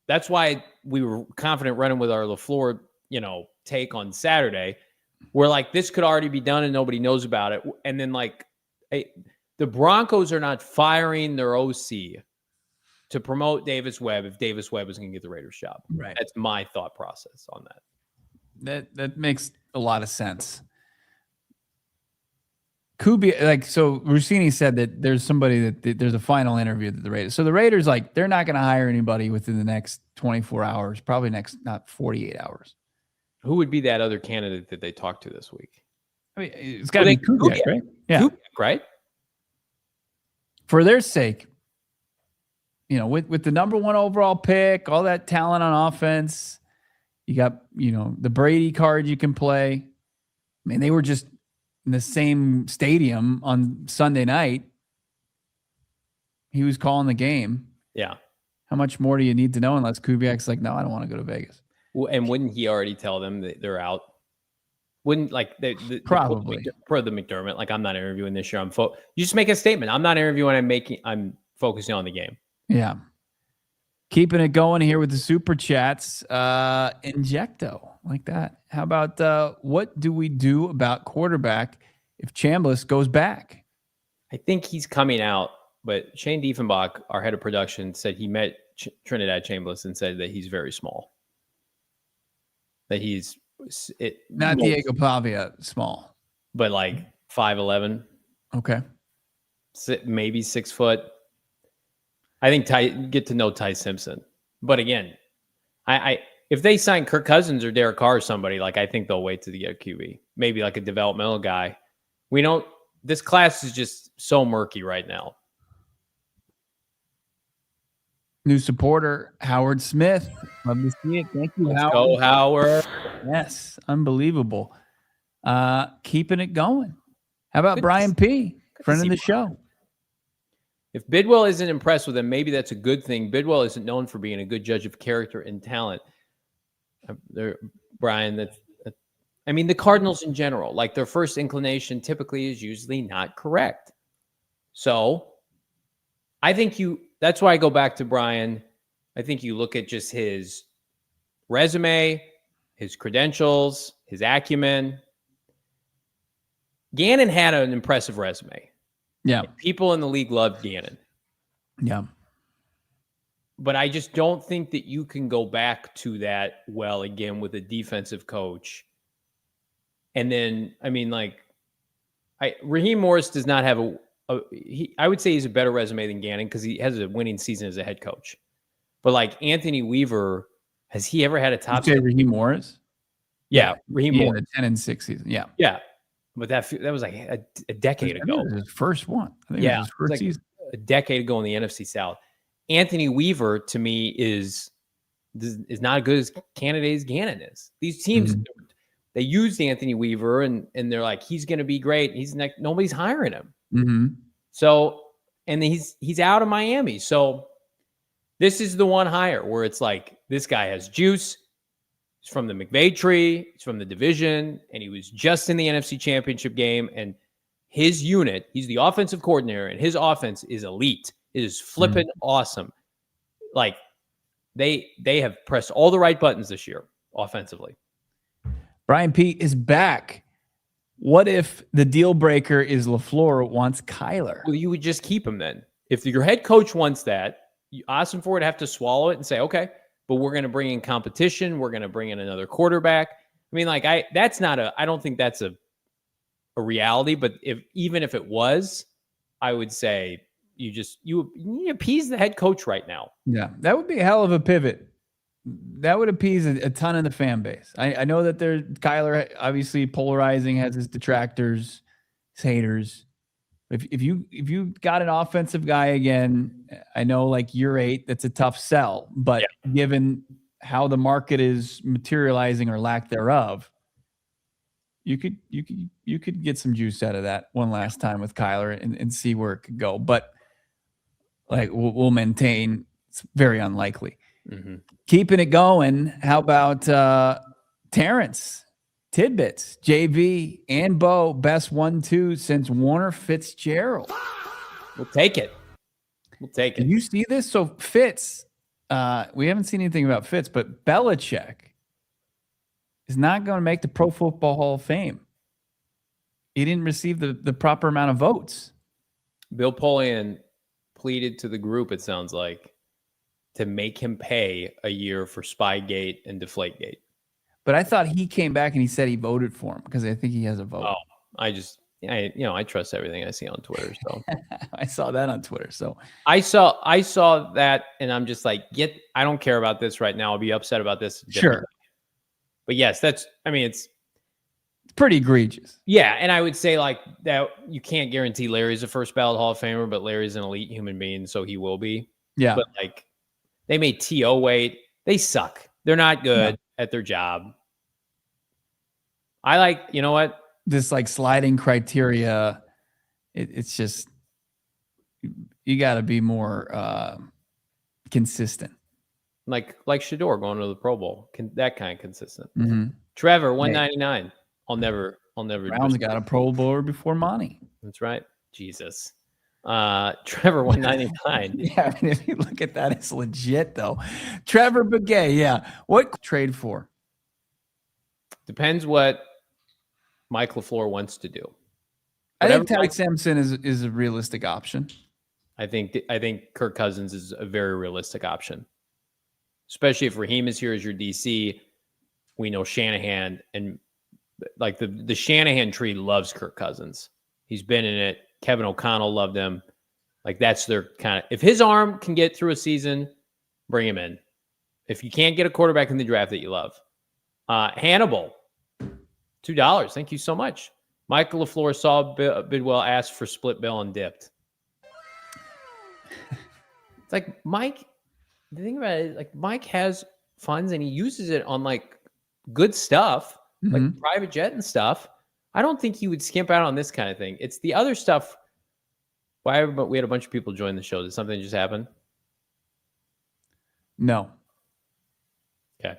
that's why we were confident running with our LaFleur, take on Saturday. We're like, this could already be done and nobody knows about it. And then the Broncos are not firing their OC to promote Davis Webb if Davis Webb is going to get the Raiders job. Right. That's my thought process on that. That makes a lot of sense. Kubiak, so Rossini said that there's somebody there's a final interview that the Raiders. So the Raiders, they're not going to hire anybody within the next 24 hours, probably not 48 hours. Who would be that other candidate that they talked to this week? It's got to be Kubiak, right? Yeah. Kubiak, right? For their sake, with the number 1 overall pick, all that talent on offense, you got, the Brady card you can play. They were just in the same stadium on Sunday night. he was calling the game. Yeah. How much more do you need to know unless Kubiak's like, no, I don't want to go to Vegas? And wouldn't he already tell them that they're out? Wouldn't like probably per the McDermott, like I'm not interviewing this year. You just make a statement. I'm not interviewing. I'm focusing on the game. Yeah. Keeping it going here with the super chats. Injecto like that. How about what do we do about quarterback if Chambliss goes back? I think he's coming out, but Shane Diefenbach, our head of production, said he met Trinidad Chambliss and said that he's very small. That he's not Diego Pavia small, but like 5'11". Okay, maybe 6 foot. I think get to know Ty Simpson, but again, I if they sign Kirk Cousins or Derek Carr or somebody, like I think they'll wait to get a QB, maybe like a developmental guy. We don't. This class is just so murky right now. New supporter, Howard Smith. Love to see it. Thank you, Let's go, Howard. Yes, unbelievable. Keeping it going. How about Brian P., friend of the show? If Bidwill isn't impressed with him, maybe that's a good thing. Bidwill isn't known for being a good judge of character and talent. Brian, I mean, the Cardinals in general, like their first inclination typically is usually not correct. So I think that's why I go back to Brian. I think you look at just his resume, his credentials, his acumen. Gannon had an impressive resume. Yeah. People in the league loved Gannon. Yeah. But I just don't think that you can go back to that well again with a defensive coach. And then, I mean, like, Raheem Morris does not have I would say he's a better resume than Gannon because he has a winning season as a head coach. But like Anthony Weaver, has he ever had a top? You say Raheem Morris? Yeah, Raheem Morris. 10-6 season. Yeah. Yeah. But that was like a decade ago. It was his first one. I think yeah. It was his first season. A decade ago in the NFC South. Anthony Weaver, to me, is not as good as candidate as Gannon is. These teams, they used Anthony Weaver, and they're like, he's going to be great. Nobody's hiring him. Mm-hmm. So, and he's out of Miami. So this is the one hire where it's like, this guy has juice. He's from the McVay tree. He's from the division, and he was just in the NFC Championship game. And his unit, he's the offensive coordinator, and his offense is elite. It is flipping awesome. Like they have pressed all the right buttons this year offensively. Brian P. is back. What if the deal breaker is LaFleur wants Kyler? Well, you would just keep him then. If your head coach wants that, Ossenfort would have to swallow it and say, okay, but we're going to bring in competition. We're going to bring in another quarterback. I mean, like I don't think that's a reality, but even if it was, I would say you appease the head coach right now. Yeah, that would be a hell of a pivot. That would appease a ton of the fan base. I know that Kyler obviously polarizing, has his detractors, his haters. If you got an offensive guy again, I know like year 8, that's a tough sell. But given how the market is materializing or lack thereof, you could get some juice out of that one last time with Kyler and see where it could go. But like we'll maintain, it's very unlikely. Mm-hmm. Keeping it going. How about Terrence Tidbits, JV and Bo, best 1-2 since Warner Fitzgerald? We'll take it. Did you see this? So Fitz, we haven't seen anything about Fitz, but Belichick is not going to make the Pro Football Hall of Fame. He didn't receive the proper amount of votes. Bill Polian pleaded to the group, it sounds like, to make him pay a year for Spygate and Deflategate. But I thought he came back and he said he voted for him because I think he has a vote. Oh, I trust everything I see on Twitter. So I saw that on Twitter. So I saw that, and I'm just like, I don't care about this right now. I'll be upset about this. Sure. But yes, it's pretty egregious. Yeah, and I would say like that you can't guarantee Larry's a first ballot Hall of Famer, but Larry's an elite human being, so he will be. Yeah. But like they made T.O. wait. They suck. They're not good at their job. I like, you know what? This like sliding criteria, it's just you got to be more consistent. Like Shador going to the Pro Bowl. That kind of consistent. Mm-hmm. Trevor, 199. I'll never. Browns got a Pro Bowler before Monty. That's right. Jesus. Trevor, 199. Yeah, I mean, if you look at that, it's legit though. Trevor Begay, yeah. What trade for? Depends what Mike LaFleur wants to do. I think Ty Sampson is a realistic option. I think Kirk Cousins is a very realistic option, especially if Raheem is here as your DC. We know Shanahan, and like the Shanahan tree loves Kirk Cousins. He's been in it. Kevin O'Connell loved him. Like that's their kind of. If his arm can get through a season, bring him in. If you can't get a quarterback in the draft that you love, Hannibal, $2. Thank you so much. Michael LaFleur saw Bidwill asked for split bill and dipped. It's like Mike. The thing about it is, like Mike has funds and he uses it on like good stuff, like private jet and stuff. I don't think he would skimp out on this kind of thing. It's the other stuff. Why? But we had a bunch of people join the show. Did something just happen? No. Okay.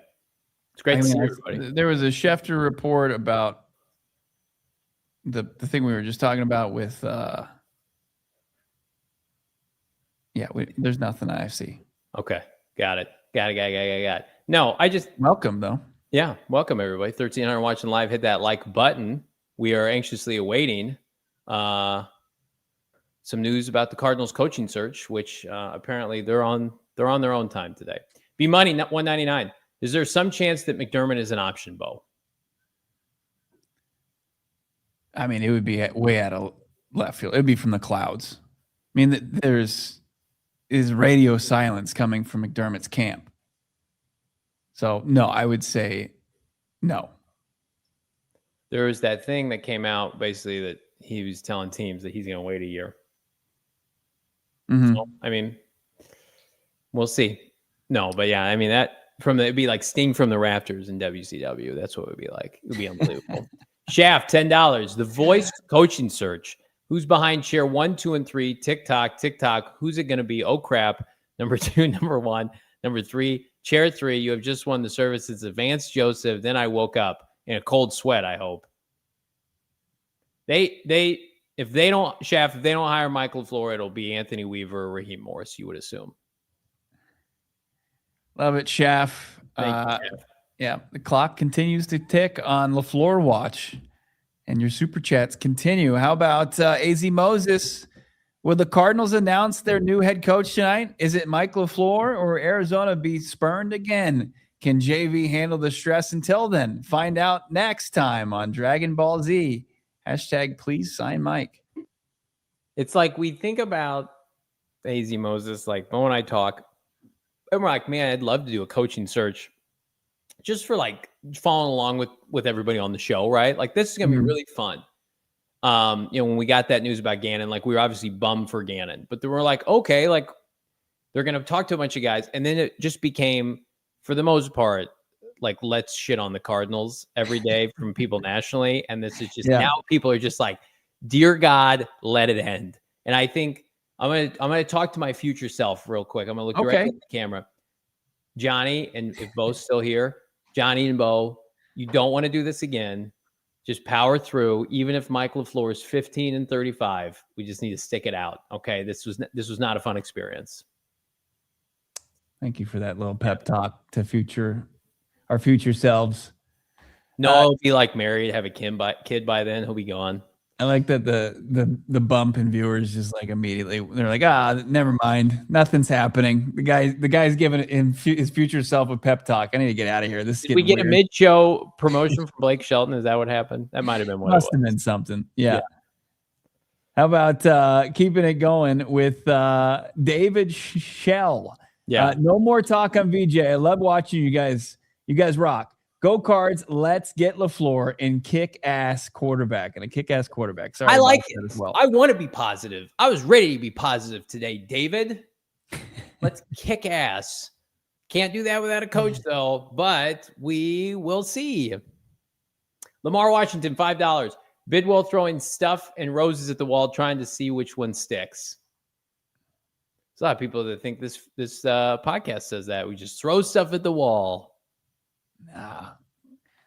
It's great to see everybody. There was a Schefter report about the thing we were just talking about with. There's nothing I see. Okay. Got it. Got it. No, I just welcome though. Yeah, welcome everybody. 1,300 watching live. Hit that like button. We are anxiously awaiting some news about the Cardinals coaching search, which apparently they're on their own time today. B Money, 199. Is there some chance that McDermott is an option, Bo? I mean, it would be way out of left field. It'd be from the clouds. I mean, there's radio silence coming from McDermott's camp. So, no, I would say no. There was that thing that came out basically that he was telling teams that he's going to wait a year. Mm-hmm. So, I mean, we'll see. No, but yeah, I mean, it'd be like Sting from the Rafters in WCW. That's what it would be like. It would be unbelievable. Shaft, $10. The Voice coaching search. Who's behind chair 1, 2, and 3? TikTok. Who's it going to be? Oh, crap. Number 2, number 1. Number 3, chair 3. You have just won the services of Vance Joseph. Then I woke up in a cold sweat, I hope. If they don't hire Michael LaFleur, it'll be Anthony Weaver or Raheem Morris, you would assume. Love it, Shaft. Yeah, the clock continues to tick on LaFleur watch. And your super chats continue. How about AZ Moses? Will the Cardinals announce their new head coach tonight? Is it Mike LaFleur or Arizona be spurned again? Can JV handle the stress until then? Find out next time on Dragon Ball Z. # please sign Mike. It's like we think about AZ Moses, like Bo and I talk, and we're like, man, I'd love to do a coaching search just for like following along with everybody on the show, right? Like this is going to be really fun. When we got that news about Gannon, like we were obviously bummed for Gannon, but then we're like, okay, like they're going to talk to a bunch of guys. And then it just became, for the most part, like let's shit on the Cardinals every day from people nationally. And this is just now people are just like, dear God, let it end. And I think I'm gonna talk to my future self real quick. I'm gonna look directly at the camera. Johnny, and if Bo's still here, Johnny and Bo, you don't want to do this again. Just power through. Even if Mike LaFleur is 15 and 35, we just need to stick it out. Okay, this was not a fun experience. Thank you for that little pep talk to our future selves. No, he'll be like married, have a kid by then. He'll be gone. I like that the bump in viewers just like immediately they're like, never mind, nothing's happening. The guy's giving his future self a pep talk. I need to get out of here. This is Did we get weird. A mid-show promotion from Blake Shelton? Is that what happened? That might have been what must have been something. Yeah. How about keeping it going with David Shell? Yeah. No more talk on VJ. I love watching you guys. You guys rock. Go Cards. Let's get LaFleur and kick-ass quarterback. Sorry, I like it. As well. I want to be positive. I was ready to be positive today, David. Let's kick ass. Can't do that without a coach, though, but we will see. Lamar Washington, $5. Bidwill throwing stuff and roses at the wall, trying to see which one sticks. There's a lot of people that think this podcast says that. We just throw stuff at the wall. Nah.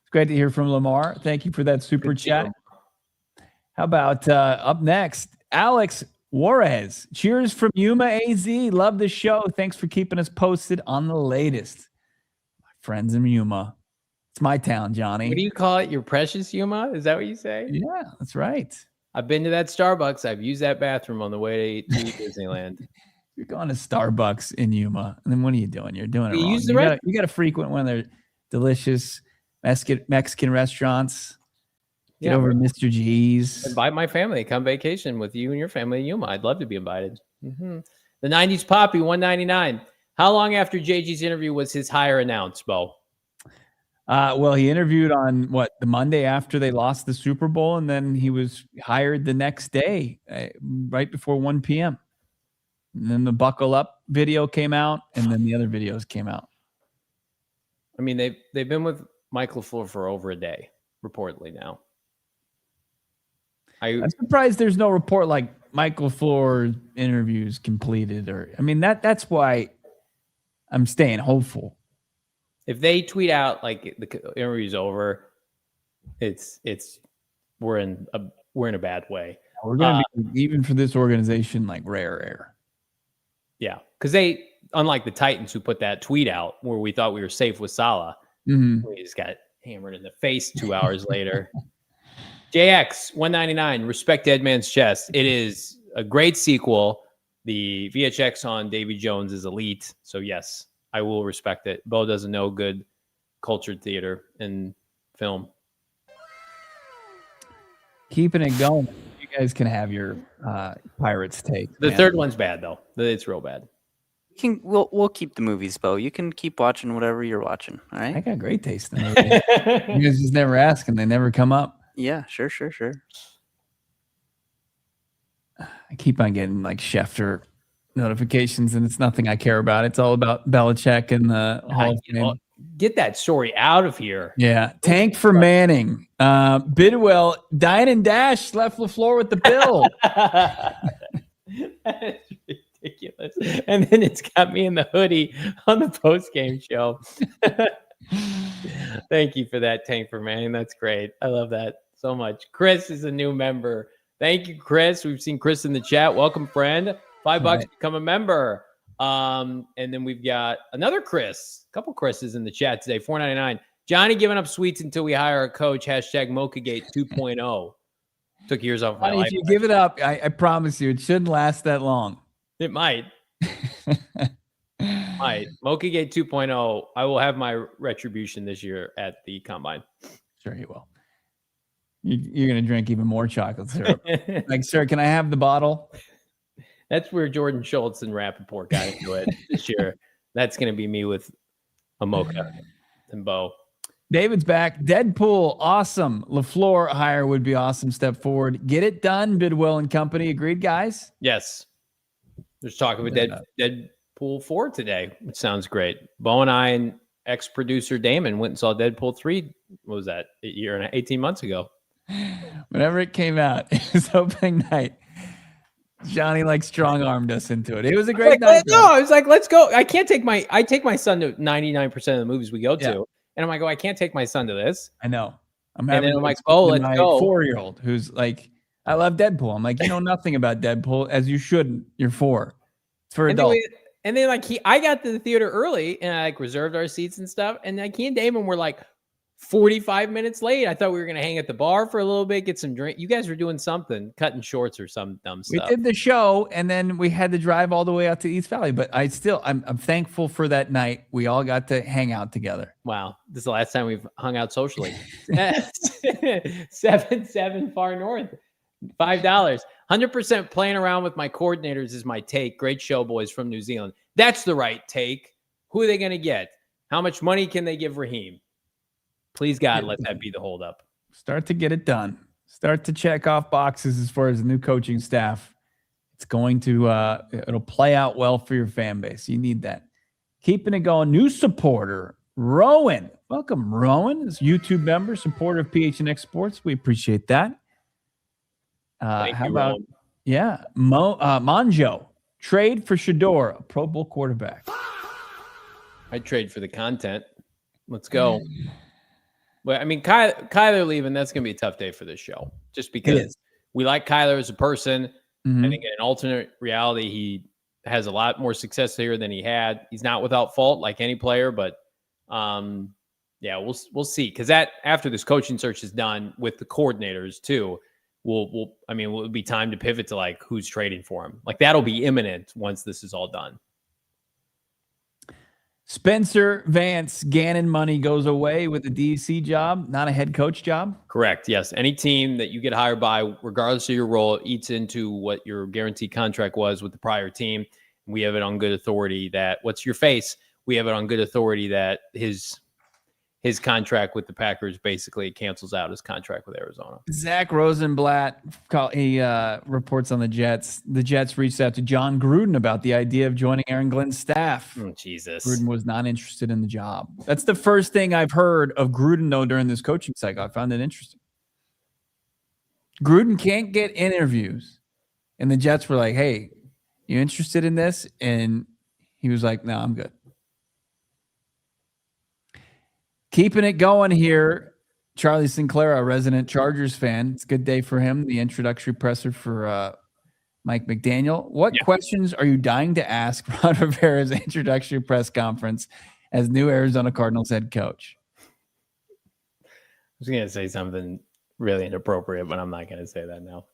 It's great to hear from Lamar. Thank you for that super chat. How about up next, Alex Juarez. Cheers from Yuma, AZ. Love the show. Thanks for keeping us posted on the latest. My friends in Yuma. It's my town, Johnny. What do you call it? Your precious Yuma? Is that what you say? Yeah, that's right. I've been to that Starbucks. I've used that bathroom on the way to Disneyland. You're going to Starbucks in Yuma, and then what are you doing? You're doing it You wrong. use the You got to frequent one of their delicious Mexican restaurants. Get over to Mr. G's. Invite my family. Come vacation with you and your family in Yuma. I'd love to be invited. Mm-hmm. The 90s Poppy, $1.99. How long after JG's interview was his hire announced, Bo? Well, he interviewed on the Monday after they lost the Super Bowl, and then he was hired the next day, right before 1 p.m. And then the Buckle Up video came out, and then the other videos came out. I mean, they've been with Michael LaFleur for over a day, reportedly now. I'm surprised there's no report like Michael LaFleur interviews completed, that's why I'm staying hopeful. If they tweet out like the interview's over, we're in a bad way. We're gonna be, even for this organization, like rare air. Yeah, because they, unlike the Titans who put that tweet out where we thought we were safe with Salah, we just got hammered in the face 2 hours later. JX $1.99. Respect Dead Man's Chest. It is a great sequel. The VHX on Davy Jones is elite. So yes, I will respect it. Bo doesn't know good cultured theater and film. Keeping it going. You guys can have your Pirates take. The third one's bad though. It's real bad. We'll keep the movies, Bo. You can keep watching whatever you're watching. All right. I got great taste in movies. You guys just never ask and they never come up. Yeah, sure. I keep on getting like Schefter notifications, and it's nothing I care about. It's all about Belichick and the Hall of Fame. Get that story out of here. Yeah. Tank for Manning. Bidwill, Dine and Dash left LaFleur with the bill. That's ridiculous. And then it's got me in the hoodie on the post-game show. Thank you for that, Tank for Manning. That's great. I love that so much. Chris is a new member. Thank you, Chris. We've seen Chris in the chat. Welcome, friend. $5 to become a member. And then we've got another Chris. A couple Chris's in the chat today. $4.99. Johnny giving up sweets until we hire a coach. Hashtag Mochagate 2.0. Took years off my life. If you give it up, I promise you, it shouldn't last that long. It might. Might. Mochagate 2.0. I will have my retribution this year at the Combine. Sure you will. You're going to drink even more chocolate syrup. Like, sir, can I have the bottle? That's where Jordan Schultz and Rappaport got into it this year. That's going to be me with a mocha and Bo. David's back. Deadpool, awesome. LaFleur hire would be awesome. Step forward. Get it done, Bidwill and company. Agreed, guys? Yes. There's talk of a Deadpool 4 today, which sounds great. Bo and I and ex-producer Damon went and saw Deadpool 3. What was that? 18 months ago. Whenever it came out, it was opening night. Johnny strong-armed us into it. It was a great night. No, I was like, let's go. I take my son to 99% of the movies we go to. Yeah. And I'm like, I can't take my son to this. I know. I'm like, let's go. 4-year-old who's like, I love Deadpool. I'm like, you know nothing about Deadpool, as you shouldn't. You're 4. It's for adults. And then I got to the theater early and I reserved our seats and stuff. And he and Damon were 45 minutes late. I thought we were going to hang at the bar for a little bit, get some drink. You guys were doing something, cutting shorts or some dumb stuff. We did the show, and then we had to drive all the way out to East Valley. But I'm thankful for that night. We all got to hang out together. Wow. This is the last time we've hung out socially. 7-7 far north. $5. 100% playing around with my coordinators is my take. Great show, boys from New Zealand. That's the right take. Who are they going to get? How much money can they give Raheem? Please, God, let that be the holdup. Start to get it done. Start to check off boxes as far as the new coaching staff. It's going to it'll play out well for your fan base. You need that. Keeping it going. New supporter, Rowan. Welcome, Rowan. This YouTube member, supporter of PHNX Sports. We appreciate that. How about Monjo? Trade for Shador, a Pro Bowl quarterback. I'd trade for the content. Let's go. But I mean, Kyler leaving, that's going to be a tough day for this show. Just because we like Kyler as a person. I think in an alternate reality, he has a lot more success here than he had. He's not without fault like any player, but yeah, we'll see. Because that after this coaching search is done with the coordinators too, will be time to pivot to like who's trading for him. Like that'll be imminent once this is all done. Spencer Vance Gannon money goes away with the DC job, not a head coach job. Correct. Yes. Any team that you get hired by, regardless of your role, eats into what your guaranteed contract was with the prior team. We have it on good authority that what's your face? We have it on good authority that his contract with the Packers basically cancels out his contract with Arizona. Zach Rosenblatt reports on the Jets. The Jets reached out to John Gruden about the idea of joining Aaron Glenn's staff. Oh, Jesus. Gruden was not interested in the job. That's the first thing I've heard of Gruden, though, during this coaching cycle. I found it interesting. Gruden can't get interviews. And the Jets were like, hey, you interested in this? And he was like, no, I'm good. Keeping it going here, Charlie Sinclair, a resident Chargers fan. It's a good day for him. The introductory presser for Mike McDaniel. What questions are you dying to ask Ron Rivera's introductory press conference as new Arizona Cardinals head coach? I was going to say something really inappropriate, but I'm not going to say that now.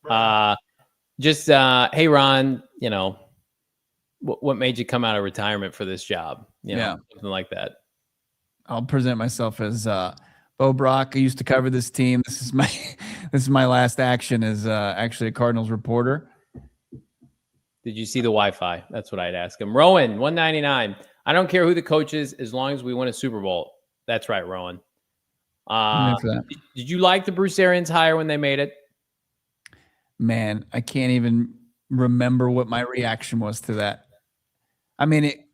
Hey, Ron, what made you come out of retirement for this job? Something like that. I'll present myself as Bo Brock. I used to cover this team. This is my last action as actually a Cardinals reporter. Did you see the Wi-Fi? That's what I'd ask him. Rowan, 199. I don't care who the coach is as long as we win a Super Bowl. That's right, Rowan. Did you like the Bruce Arians hire when they made it? Man, I can't even remember what my reaction was to that. I mean,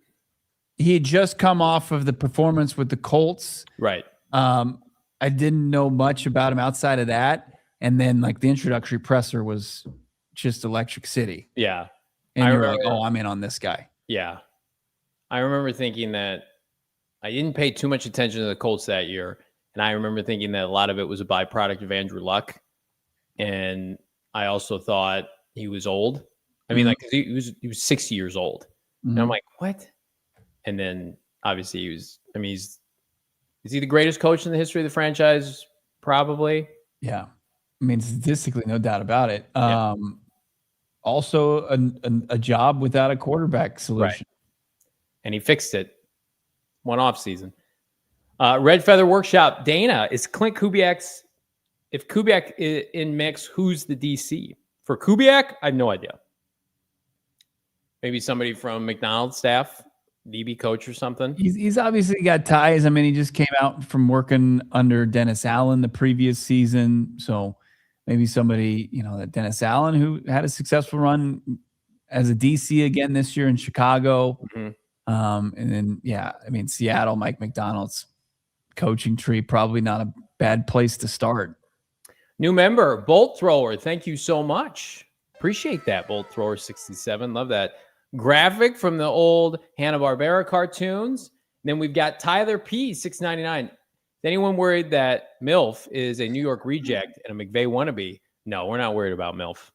he had just come off of the performance with the Colts. Right. I didn't know much about him outside of that. And then like the introductory presser was just Electric City. Yeah. And you're like, oh, I'm in on this guy. Yeah. I remember thinking that I didn't pay too much attention to the Colts that year. And I remember thinking that a lot of it was a byproduct of Andrew Luck. And I also thought he was old. I mean, he was 60 years old. And I'm like, what? And then obviously is he the greatest coach in the history of the franchise? Probably. Yeah. I mean, statistically, no doubt about it. Also a job without a quarterback solution. Right. And he fixed it. One off season. Red Feather Workshop. Dana, is Klint Kubiak's, if Kubiak is in mix, who's the DC? For Kubiak, I have no idea. Maybe somebody from McDonald's staff. DB coach or something. He's obviously got ties. I mean, he just came out from working under Dennis Allen the previous season. So maybe somebody, that Dennis Allen who had a successful run as a DC again this year in Chicago. And then, Seattle, Mike McDonald's coaching tree, probably not a bad place to start. New member, Bolt Thrower. Thank you so much. Appreciate that, Bolt Thrower 67. Love that. Graphic from the old Hanna-Barbera cartoons. Then we've got Tyler P, 699. Is anyone worried that MILF is a New York reject and a McVay wannabe? No, we're not worried about MILF.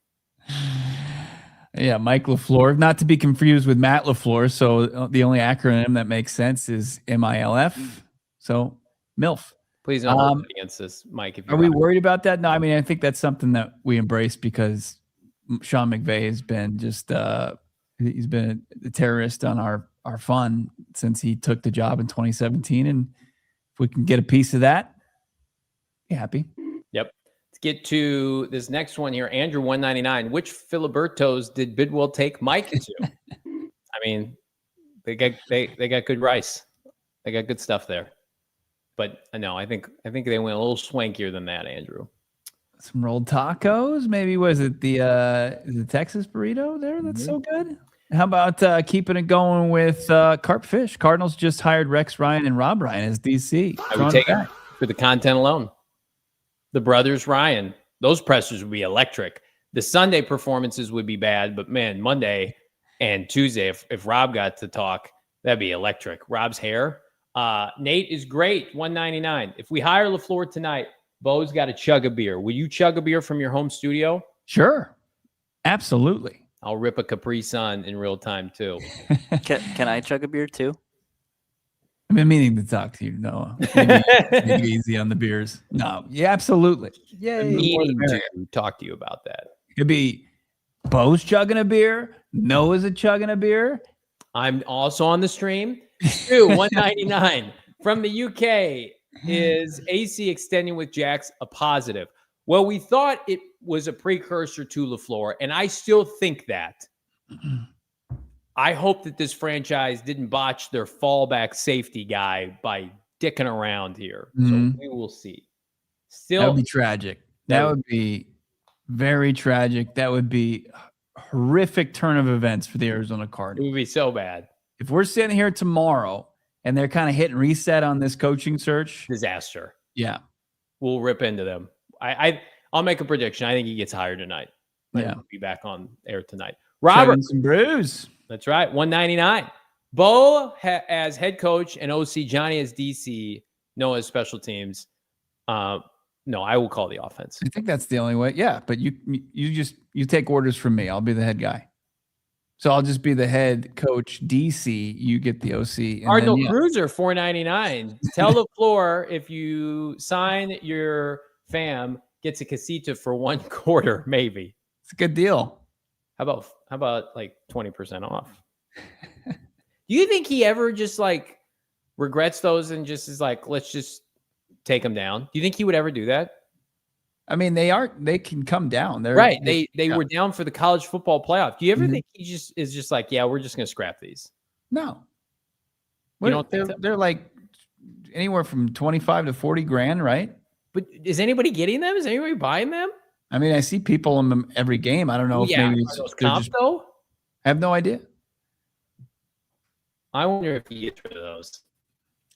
Yeah, Mike LaFleur. Not to be confused with Matt LaFleur. So the only acronym that makes sense is MILF. So MILF. Please don't hold against this, Mike. Are we worried about that? No, I mean, I think that's something that we embrace because Sean McVay has been just he's been a terrorist on our fun since he took the job in 2017. And if we can get a piece of that, be happy. Yep. Let's get to this next one here. Andrew 199. Which Filibertos did Bidwill take Mike to? I mean, they got good rice. They got good stuff there. But no, I think they went a little swankier than that, Andrew. Some rolled tacos. Maybe was it the Texas burrito there? That's so good. How about keeping it going with Carp Fish? Cardinals just hired Rex Ryan and Rob Ryan as DC. I would take it for the content alone. The brothers Ryan, those pressers would be electric. The Sunday performances would be bad, but man, Monday, And Tuesday, if Rob got to talk, that'd be electric. Rob's hair. Nate is great. $1.99. If we hire LaFleur tonight, Bo's got to chug a beer. Will you chug a beer from your home studio? Sure. Absolutely. I'll rip a Capri Sun in real time too. Can I chug a beer too? I've been meaning to talk to you, Noah. Maybe easy on the beers. No, yeah, absolutely. Yeah, meaning to talk to you about that. It'd be Bo's chugging a beer, Noah's chugging a beer. I'm also on the stream. Stu, $1.99 from the UK. Is AC extending with Jax a positive? Well, we thought it was a precursor to LaFleur, and I still think that. I hope that this franchise didn't botch their fallback safety guy by dicking around here. So we will see. Still, that would be tragic. That would be very tragic. That would be a horrific turn of events for the Arizona Cardinals. It would be so bad. If we're sitting here tomorrow and they're kind of hitting reset on this coaching search, disaster. Yeah, we'll rip into them. I'll make a prediction. I think he gets hired tonight. Yeah, he'll be back on air tonight. Robert, some brews. That's right. $1.99. Bo as head coach and OC, Johnny as DC, Noah as special teams. No, I will call the offense. I think that's the only way. Yeah, but you take orders from me. I'll be the head guy. So I'll just be the head coach DC. You get the OC. Cardinal Cruiser, $4.99. Tell LaFleur if you sign your fam, gets a casita for 1 quarter, maybe. It's a good deal. How about like 20% off? Do you think he ever just like regrets those and just is like, let's just take them down? Do you think he would ever do that? I mean, they can come down. They're right. They were down for the college football playoff. Do you ever think he is just like, yeah, we're just going to scrap these? No. They're like anywhere from 25 to 40 grand, right? But is anybody getting them? Is anybody buying them? I mean, I see people in them every game. I don't know if maybe are those comps though. I have no idea. I wonder if he gets rid of those.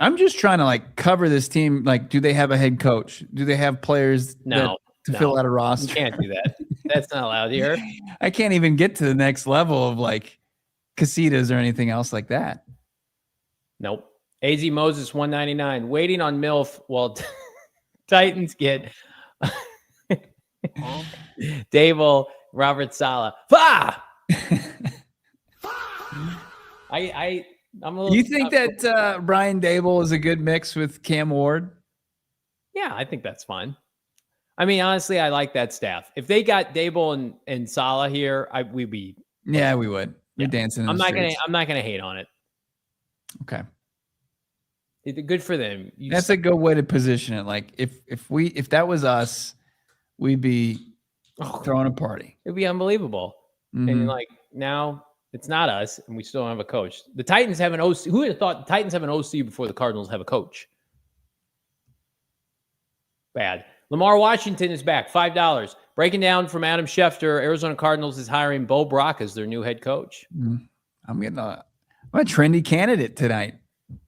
I'm just trying to like cover this team. Like, do they have a head coach? Do they have players to fill out a roster? You can't do that. That's not allowed here. I can't even get to the next level of like casitas or anything else like that. Nope. AZ Moses, $1.99. Waiting on MILF while Titans get Dable, Robert Saleh. I'm a little. You think that Brian Dable is a good mix with Cam Ward? Yeah, I think that's fine. I mean, honestly, I like that staff. If they got Dable and Saleh here, we'd be. Yeah, we would. We're dancing. I'm not gonna hate on it. Okay. Good for them. That's a good way to position it. Like if that was us, we'd be throwing a party. It'd be unbelievable. And like now it's not us, and we still don't have a coach. The Titans have an OC. Who would have thought the Titans have an OC before the Cardinals have a coach? Bad. Lamar Washington is back. $5. Breaking down from Adam Schefter. Arizona Cardinals is hiring Bo Brack as their new head coach. I'm a trendy candidate tonight.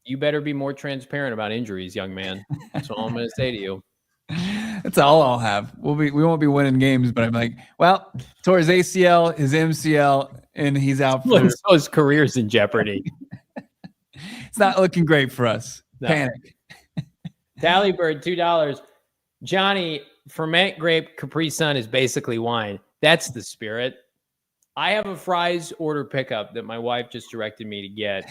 You better be more transparent about injuries, young man. That's all I'm going to say to you. That's all I'll have. We won't be winning games, but I'm like, well, tore his ACL, his MCL, and he's out for his career's in jeopardy. It's not looking great for us. No. Panic. Tallybird, $2. Johnny, ferment grape Capri Sun is basically wine. That's the spirit. I have a fries order pickup that my wife just directed me to get.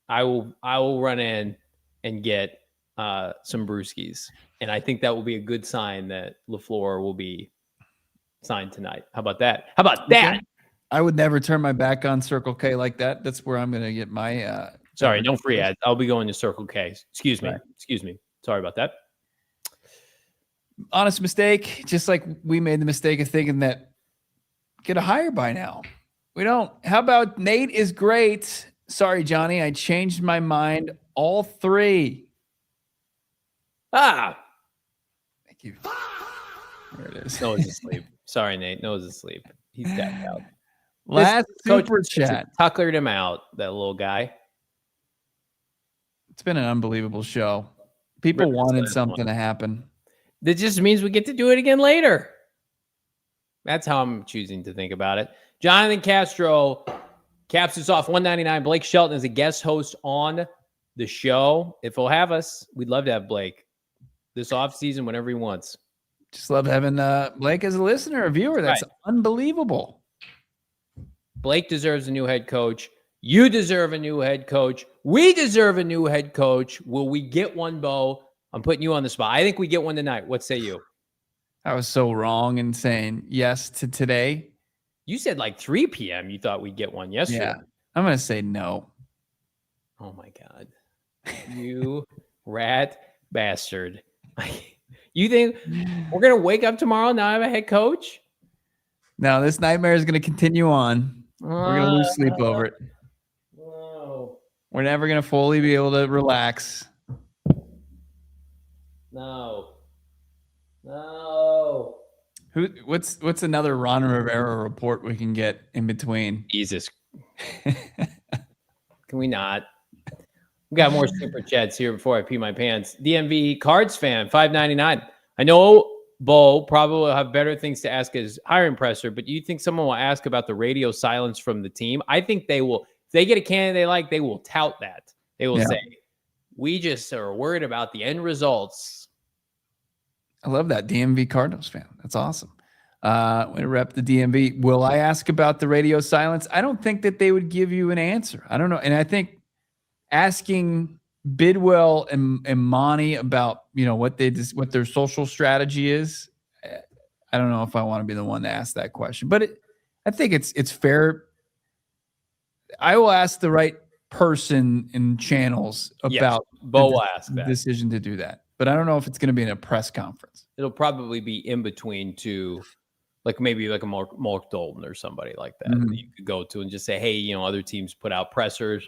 I will run in and get some brewskis. And I think that will be a good sign that LaFleur will be signed tonight. How about that? How about that? Okay. I would never turn my back on Circle K like that. That's where I'm going to get my Sorry, no free ads. I'll be going to Circle K. Excuse me. Right. Excuse me. Sorry about that. Honest mistake. Just like we made the mistake of thinking that get a hire by now. We don't. How about Nate is great? Sorry, Johnny. I changed my mind. All 3. Thank you. There it is. Noah's asleep. Sorry, Nate. Noah's asleep. He's tapped out. Last super chat. Tuckered him out, that little guy. It's been an unbelievable show. People wanted something to happen. That just means we get to do it again later. That's how I'm choosing to think about it. Jonathan Castro, Caps us off $199. Blake Shelton is a guest host on the show. If he'll have us, we'd love to have Blake this offseason whenever he wants. Just love having Blake as a listener, a viewer. That's right. Unbelievable. Blake deserves a new head coach. You deserve a new head coach. We deserve a new head coach. Will we get one, Bo? I'm putting you on the spot. I think we get one tonight. What say you? I was so wrong in saying yes to today. You said like 3 p.m. You thought we'd get one yesterday. Yeah, I'm going to say no. Oh, my God. You rat bastard. You think we're going to wake up tomorrow and not have a head coach? No, this nightmare is going to continue on. We're going to lose sleep over it. We're never going to fully be able to relax. No. What's another Ron Rivera report we can get in between? Jesus. Can we not? We got more super chats here before I pee my pants. DMV Cards fan, $5.99. I know Bo probably will have better things to ask as hiring presser, but do you think someone will ask about the radio silence from the team? I think they will. If they get a candidate they like, they will tout that. They will say, we just are worried about the end results. I love that. DMV Cardinals fan. That's awesome. We rep the DMV. Will I ask about the radio silence? I don't think that they would give you an answer. I don't know. And I think asking Bidwill and Monty about, what their social strategy is, I don't know if I want to be the one to ask that question. But I think it's fair. I will ask the right person in channels about the decision to do that. But I don't know if it's going to be in a press conference. It'll probably be in between two, like maybe like a Mark Dalton or somebody like that that you could go to and just say, hey, other teams put out pressers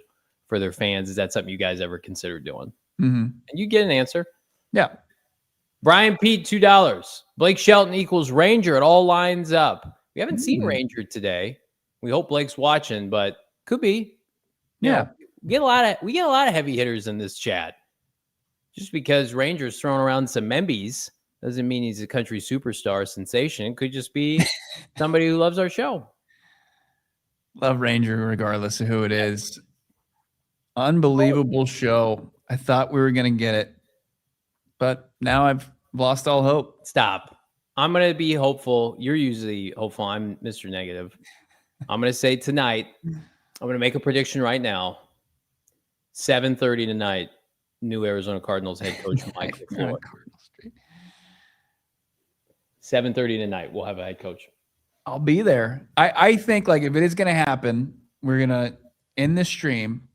for their fans. Is that something you guys ever consider doing? And you get an answer. Yeah. Brian Pete, $2. Blake Shelton equals Ranger. It all lines up. We haven't seen Ranger today. We hope Blake's watching, but could be. We get a lot of heavy hitters in this chat. Just because Ranger's throwing around some Membies doesn't mean he's a country superstar sensation. It could just be somebody who loves our show. Love Ranger regardless of who it is. Unbelievable show. I thought we were going to get it, but now I've lost all hope. Stop. I'm going to be hopeful. You're usually hopeful. I'm Mr. Negative. I'm going to say tonight, I'm going to make a prediction right now. 7:30 tonight. New Arizona Cardinals head coach Michael LaFleur. 7:30 tonight, we'll have a head coach. I'll be there. I think if it is going to happen, we're going to end the stream,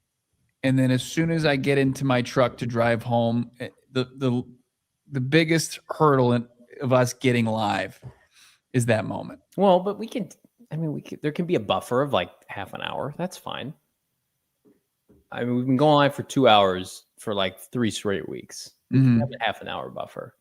and then as soon as I get into my truck to drive home, the biggest hurdle of us getting live is that moment. Well, but we can. There can be a buffer of like half an hour. That's fine. We've been going live for 2 hours for like 3 straight weeks. We have a half an hour buffer.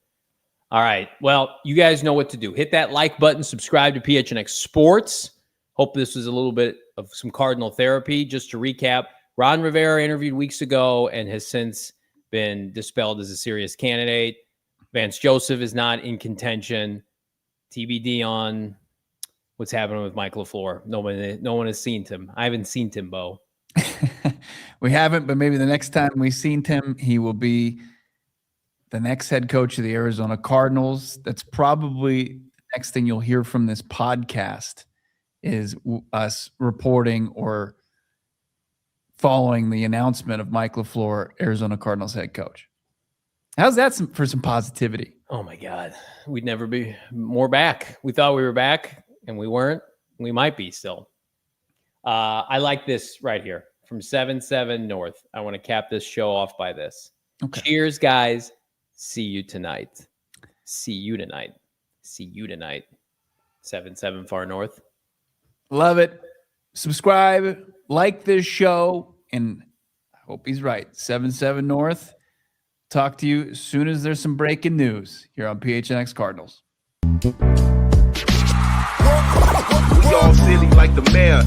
All right. Well, you guys know what to do. Hit that like button. Subscribe to PHNX Sports. Hope this was a little bit of some Cardinal therapy. Just to recap, Ron Rivera interviewed weeks ago and has since been dispelled as a serious candidate. Vance Joseph is not in contention. TBD on what's happening with Michael LaFleur. No one has seen him. I haven't seen him, Bo. We haven't, but maybe the next time we seen him, he will be the next head coach of the Arizona Cardinals. That's probably the next thing you'll hear from this podcast is us reporting or following the announcement of Mike LaFleur, Arizona Cardinals head coach. How's that for some positivity? Oh, my God. We'd never be more back. We thought we were back, and we weren't. We might be still. I like this right here from 7-7 North. I want to cap this show off by this. Okay. Cheers, guys. See you tonight. See you tonight. See you tonight. 7-7 Far North. Love it. Subscribe, like this show, and I hope he's right. 7-7 North. Talk to you as soon as there's some breaking news here on PHNX Cardinals. We all silly like the mayor.